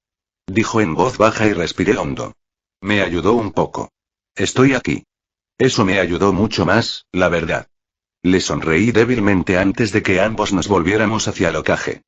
Dijo en voz baja y respiré hondo. Me ayudó un poco. Estoy aquí. Eso me ayudó mucho más, la verdad. Le sonreí débilmente antes de que ambos nos volviéramos hacia el Hokage.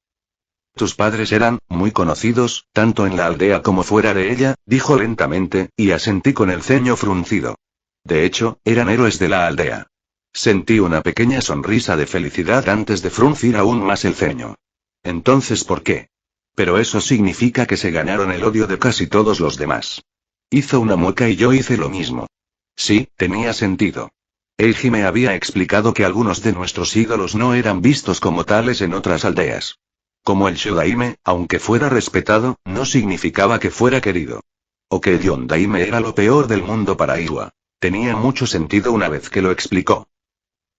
Tus padres eran muy conocidos, tanto en la aldea como fuera de ella, dijo lentamente, y asentí con el ceño fruncido. De hecho, eran héroes de la aldea. Sentí una pequeña sonrisa de felicidad antes de fruncir aún más el ceño. Entonces, ¿por qué? Pero eso significa que se ganaron el odio de casi todos los demás. Hizo una mueca y yo hice lo mismo. Sí, tenía sentido. Eiji me había explicado que algunos de nuestros ídolos no eran vistos como tales en otras aldeas. Como el Shodaime, aunque fuera respetado, no significaba que fuera querido. O que el Yondaime era lo peor del mundo para Iwa. Tenía mucho sentido una vez que lo explicó.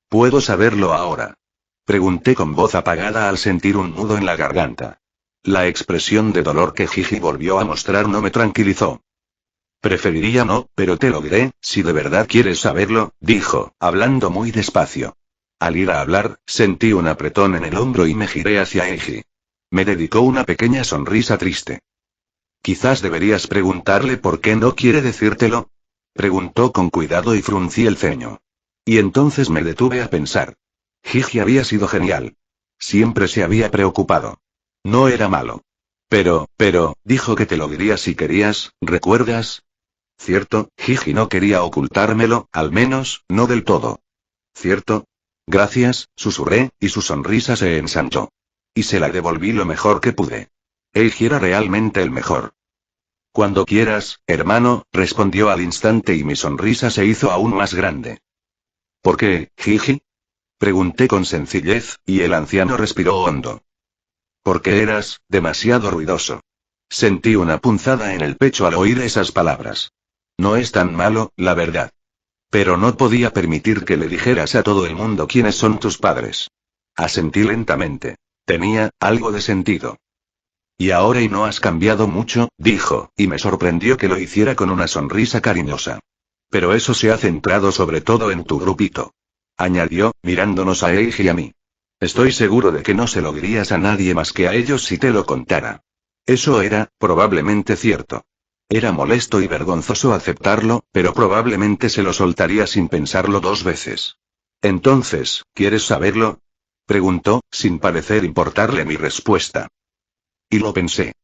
¿Puedo saberlo ahora? Pregunté con voz apagada al sentir un nudo en la garganta. La expresión de dolor que Gigi volvió a mostrar no me tranquilizó. Preferiría no, pero te lo diré, si de verdad quieres saberlo, dijo, hablando muy despacio. Al ir a hablar, sentí un apretón en el hombro y me giré hacia Eiji. Me dedicó una pequeña sonrisa triste. Quizás deberías preguntarle por qué no quiere decírtelo. Preguntó con cuidado y fruncí el ceño. Y entonces me detuve a pensar. Gigi había sido genial. Siempre se había preocupado. No era malo. Pero, dijo que te lo diría si querías, ¿recuerdas? Cierto, Gigi no quería ocultármelo, al menos, no del todo. ¿Cierto? Gracias, susurré, y su sonrisa se ensanchó. Y se la devolví lo mejor que pude. Eiji era realmente el mejor. Cuando quieras, hermano, respondió al instante y mi sonrisa se hizo aún más grande. ¿Por qué, Gigi? Pregunté con sencillez, y el anciano respiró hondo. Porque eras demasiado ruidoso. Sentí una punzada en el pecho al oír esas palabras. No es tan malo, la verdad. Pero no podía permitir que le dijeras a todo el mundo quiénes son tus padres. Asentí lentamente. Tenía algo de sentido. Y ahora y no has cambiado mucho, dijo, y me sorprendió que lo hiciera con una sonrisa cariñosa. Pero eso se ha centrado sobre todo en tu grupito. Añadió, mirándonos a Eiji y a mí. Estoy seguro de que no se lo dirías a nadie más que a ellos si te lo contara. Eso era, probablemente cierto. Era molesto y vergonzoso aceptarlo, pero probablemente se lo soltaría sin pensarlo dos veces. Entonces, ¿quieres saberlo? Preguntó, sin parecer importarle mi respuesta. Y lo pensé.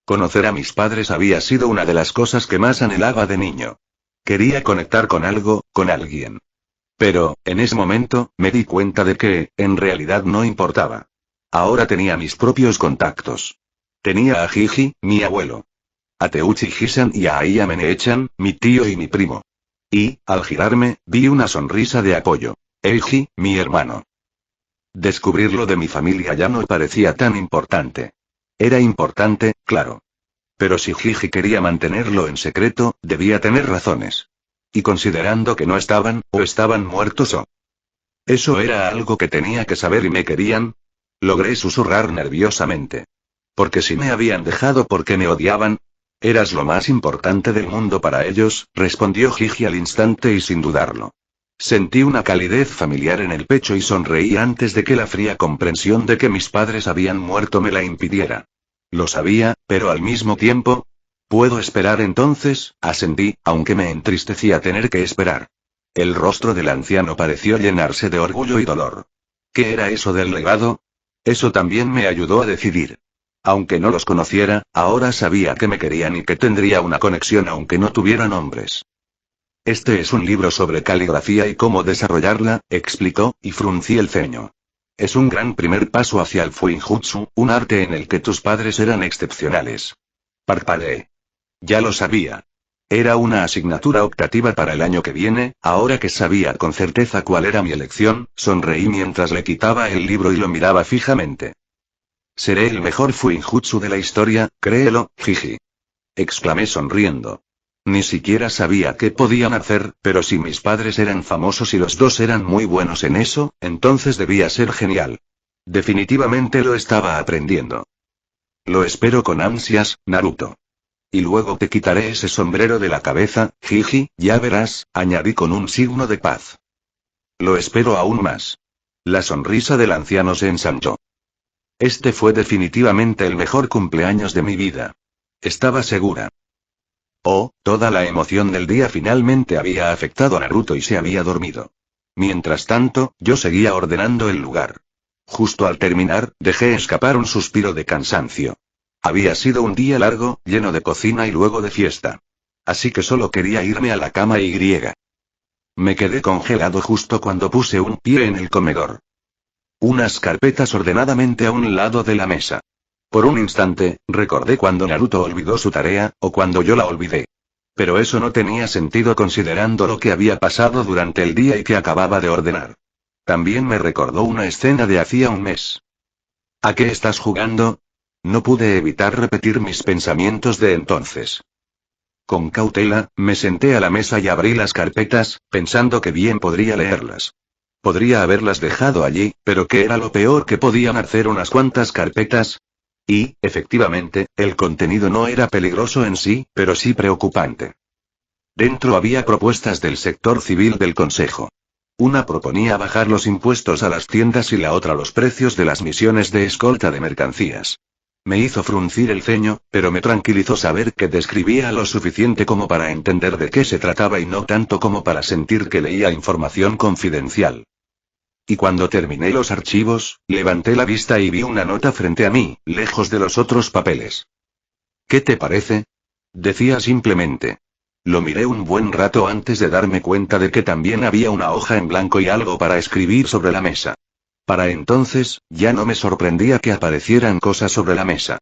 Conocer a mis padres había sido una de las cosas que más anhelaba de niño. Quería conectar con algo, con alguien. Pero, en ese momento, me di cuenta de que, en realidad no importaba. Ahora tenía mis propios contactos. Tenía a Gigi, mi abuelo. A Teuchi Hisan y a Aya Menechan, mi tío y mi primo. Y, al girarme, vi una sonrisa de apoyo. Eiji, mi hermano. Descubrirlo de mi familia ya no parecía tan importante. Era importante, claro. Pero si Gigi quería mantenerlo en secreto, debía tener razones. Y considerando que no estaban, o estaban muertos o... Eso era algo que tenía que saber y me querían. Logré susurrar nerviosamente. Porque si me habían dejado porque me odiaban... Eras lo más importante del mundo para ellos, respondió Gigi al instante y sin dudarlo. Sentí una calidez familiar en el pecho y sonreí antes de que la fría comprensión de que mis padres habían muerto me la impidiera. Lo sabía, pero al mismo tiempo... ¿Puedo esperar entonces? Asentí, aunque me entristecía tener que esperar. El rostro del anciano pareció llenarse de orgullo y dolor. ¿Qué era eso del legado? Eso también me ayudó a decidir. Aunque no los conociera, ahora sabía que me querían y que tendría una conexión aunque no tuviera nombres. Este es un libro sobre caligrafía y cómo desarrollarla, explicó, y fruncí el ceño. Es un gran primer paso hacia el Fuinjutsu, un arte en el que tus padres eran excepcionales. Parpadeé. Ya lo sabía. Era una asignatura optativa para el año que viene, ahora que sabía con certeza cuál era mi elección, sonreí mientras le quitaba el libro y lo miraba fijamente. Seré el mejor Fuinjutsu de la historia, créelo, jiji. Exclamé sonriendo. Ni siquiera sabía qué podían hacer, pero si mis padres eran famosos y los dos eran muy buenos en eso, entonces debía ser genial. Definitivamente lo estaba aprendiendo. Lo espero con ansias, Naruto. Y luego te quitaré ese sombrero de la cabeza, jiji, ya verás, añadí con un signo de paz. Lo espero aún más. La sonrisa del anciano se ensanchó. Este fue definitivamente el mejor cumpleaños de mi vida. Estaba segura. Oh, toda la emoción del día finalmente había afectado a Naruto y se había dormido. Mientras tanto, yo seguía ordenando el lugar. Justo al terminar, dejé escapar un suspiro de cansancio. Había sido un día largo, lleno de cocina y luego de fiesta. Así que solo quería irme a la cama y griega. Me quedé congelado justo cuando puse un pie en el comedor. Unas carpetas ordenadamente a un lado de la mesa. Por un instante, recordé cuando Naruto olvidó su tarea, o cuando yo la olvidé. Pero eso no tenía sentido considerando lo que había pasado durante el día y que acababa de ordenar. También me recordó una escena de hacía un mes. ¿A qué estás jugando? No pude evitar repetir mis pensamientos de entonces. Con cautela, me senté a la mesa y abrí las carpetas, pensando que bien podría leerlas. Podría haberlas dejado allí, pero ¿qué era lo peor que podían hacer unas cuantas carpetas? Y, efectivamente, el contenido no era peligroso en sí, pero sí preocupante. Dentro había propuestas del sector civil del Consejo. Una proponía bajar los impuestos a las tiendas y la otra los precios de las misiones de escolta de mercancías. Me hizo fruncir el ceño, pero me tranquilizó saber que describía lo suficiente como para entender de qué se trataba y no tanto como para sentir que leía información confidencial. Y cuando terminé los archivos, levanté la vista y vi una nota frente a mí, lejos de los otros papeles. ¿Qué te parece? Decía simplemente. Lo miré un buen rato antes de darme cuenta de que también había una hoja en blanco y algo para escribir sobre la mesa. Para entonces, ya no me sorprendía que aparecieran cosas sobre la mesa.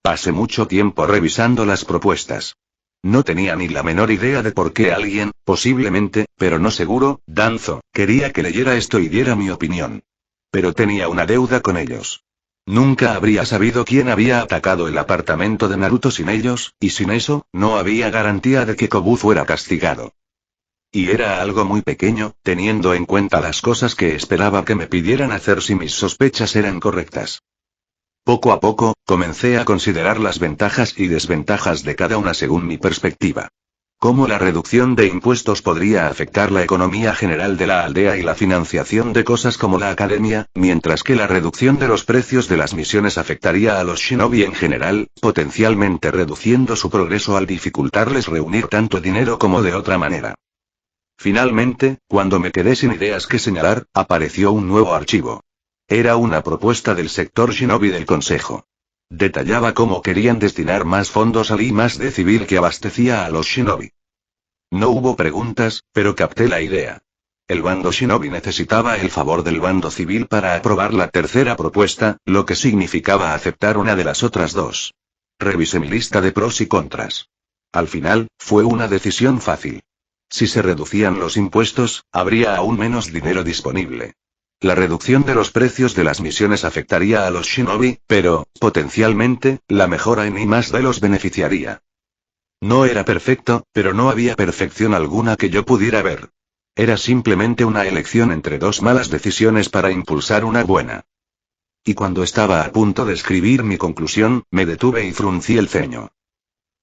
Pasé mucho tiempo revisando las propuestas. No tenía ni la menor idea de por qué alguien, posiblemente, pero no seguro, Danzo, quería que leyera esto y diera mi opinión. Pero tenía una deuda con ellos. Nunca habría sabido quién había atacado el apartamento de Naruto sin ellos, y sin eso, no había garantía de que Kobu fuera castigado. Y era algo muy pequeño, teniendo en cuenta las cosas que esperaba que me pidieran hacer si mis sospechas eran correctas. Poco a poco, comencé a considerar las ventajas y desventajas de cada una según mi perspectiva. Cómo la reducción de impuestos podría afectar la economía general de la aldea y la financiación de cosas como la academia, mientras que la reducción de los precios de las misiones afectaría a los shinobi en general, potencialmente reduciendo su progreso al dificultarles reunir tanto dinero como de otra manera. Finalmente, cuando me quedé sin ideas que señalar, apareció un nuevo archivo. Era una propuesta del sector shinobi del Consejo. Detallaba cómo querían destinar más fondos al I+D civil que abastecía a los shinobi. No hubo preguntas, pero capté la idea. El bando shinobi necesitaba el favor del bando civil para aprobar la tercera propuesta, lo que significaba aceptar una de las otras dos. Revisé mi lista de pros y contras. Al final, fue una decisión fácil. Si se reducían los impuestos, habría aún menos dinero disponible. La reducción de los precios de las misiones afectaría a los shinobi, pero, potencialmente, la mejora en I+D los beneficiaría. No era perfecto, pero no había perfección alguna que yo pudiera ver. Era simplemente una elección entre dos malas decisiones para impulsar una buena. Y cuando estaba a punto de escribir mi conclusión, me detuve y fruncí el ceño.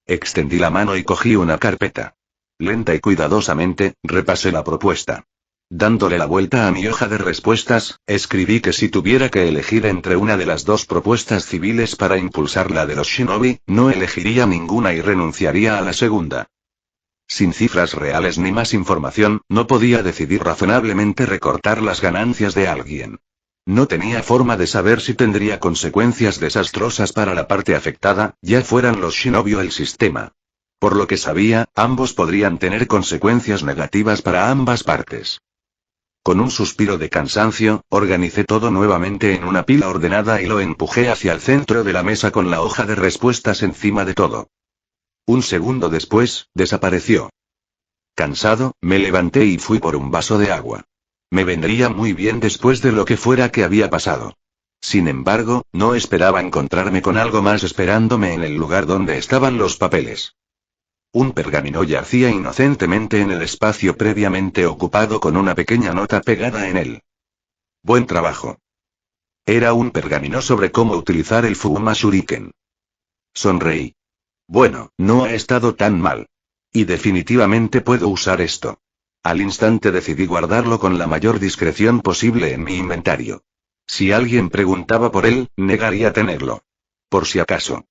Extendí la mano y cogí una carpeta. Lenta y cuidadosamente, repasé la propuesta. Dándole la vuelta a mi hoja de respuestas, escribí que si tuviera que elegir entre una de las dos propuestas civiles para impulsar la de los shinobi, no elegiría ninguna y renunciaría a la segunda. Sin cifras reales ni más información, no podía decidir razonablemente recortar las ganancias de alguien. No tenía forma de saber si tendría consecuencias desastrosas para la parte afectada, ya fueran los shinobi o el sistema. Por lo que sabía, ambos podrían tener consecuencias negativas para ambas partes. Con un suspiro de cansancio, organicé todo nuevamente en una pila ordenada y lo empujé hacia el centro de la mesa con la hoja de respuestas encima de todo. Un segundo después, desapareció. Cansado, me levanté y fui por un vaso de agua. Me vendría muy bien después de lo que fuera que había pasado. Sin embargo, no esperaba encontrarme con algo más esperándome en el lugar donde estaban los papeles. Un pergamino yacía inocentemente en el espacio previamente ocupado con una pequeña nota pegada en él. Buen trabajo. Era un pergamino sobre cómo utilizar el Fuma Shuriken. Sonreí. Bueno, no ha estado tan mal. Y definitivamente puedo usar esto. Al instante decidí guardarlo con la mayor discreción posible en mi inventario. Si alguien preguntaba por él, negaría tenerlo. Por si acaso.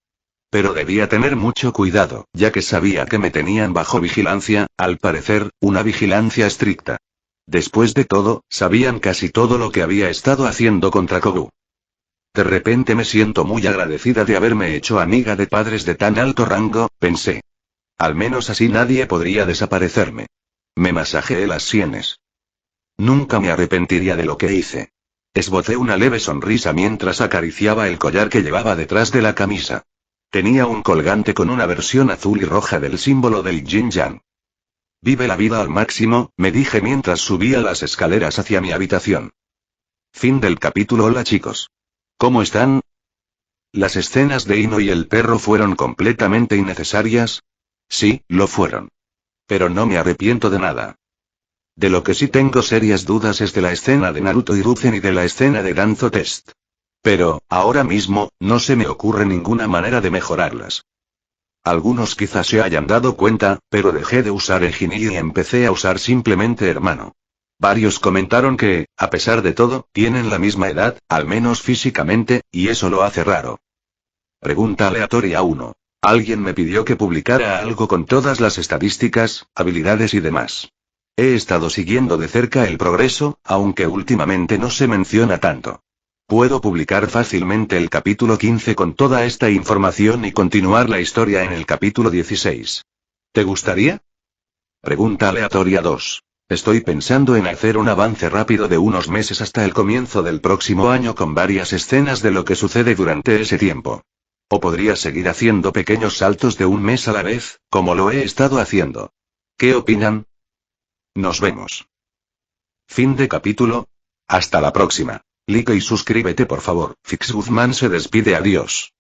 Pero debía tener mucho cuidado, ya que sabía que me tenían bajo vigilancia, al parecer, una vigilancia estricta. Después de todo, sabían casi todo lo que había estado haciendo contra Kogu. De repente me siento muy agradecida de haberme hecho amiga de padres de tan alto rango, pensé. Al menos así nadie podría desaparecerme. Me masajeé las sienes. Nunca me arrepentiría de lo que hice. Esbocé una leve sonrisa mientras acariciaba el collar que llevaba detrás de la camisa. Tenía un colgante con una versión azul y roja del símbolo del yin-yang. Vive la vida al máximo, me dije mientras subía las escaleras hacia mi habitación. Fin del capítulo. Hola chicos. ¿Cómo están? ¿Las escenas de Ino y el perro fueron completamente innecesarias? Sí, lo fueron. Pero no me arrepiento de nada. De lo que sí tengo serias dudas es de la escena de Naruto y Ruzen y de la escena de Danzo Test. Pero, ahora mismo, no se me ocurre ninguna manera de mejorarlas. Algunos quizás se hayan dado cuenta, pero dejé de usar el Jinii y empecé a usar simplemente hermano. Varios comentaron que, a pesar de todo, tienen la misma edad, al menos físicamente, y eso lo hace raro. Pregunta aleatoria 1. Alguien me pidió que publicara algo con todas las estadísticas, habilidades y demás. He estado siguiendo de cerca el progreso, aunque últimamente no se menciona tanto. Puedo publicar fácilmente el capítulo 15 con toda esta información y continuar la historia en el capítulo 16. ¿Te gustaría? Pregunta aleatoria 2. Estoy pensando en hacer un avance rápido de unos meses hasta el comienzo del próximo año con varias escenas de lo que sucede durante ese tiempo. O podría seguir haciendo pequeños saltos de un mes a la vez, como lo he estado haciendo. ¿Qué opinan? Nos vemos. Fin de capítulo. Hasta la próxima. Like y suscríbete por favor. Fix Guzmán se despide. Adiós.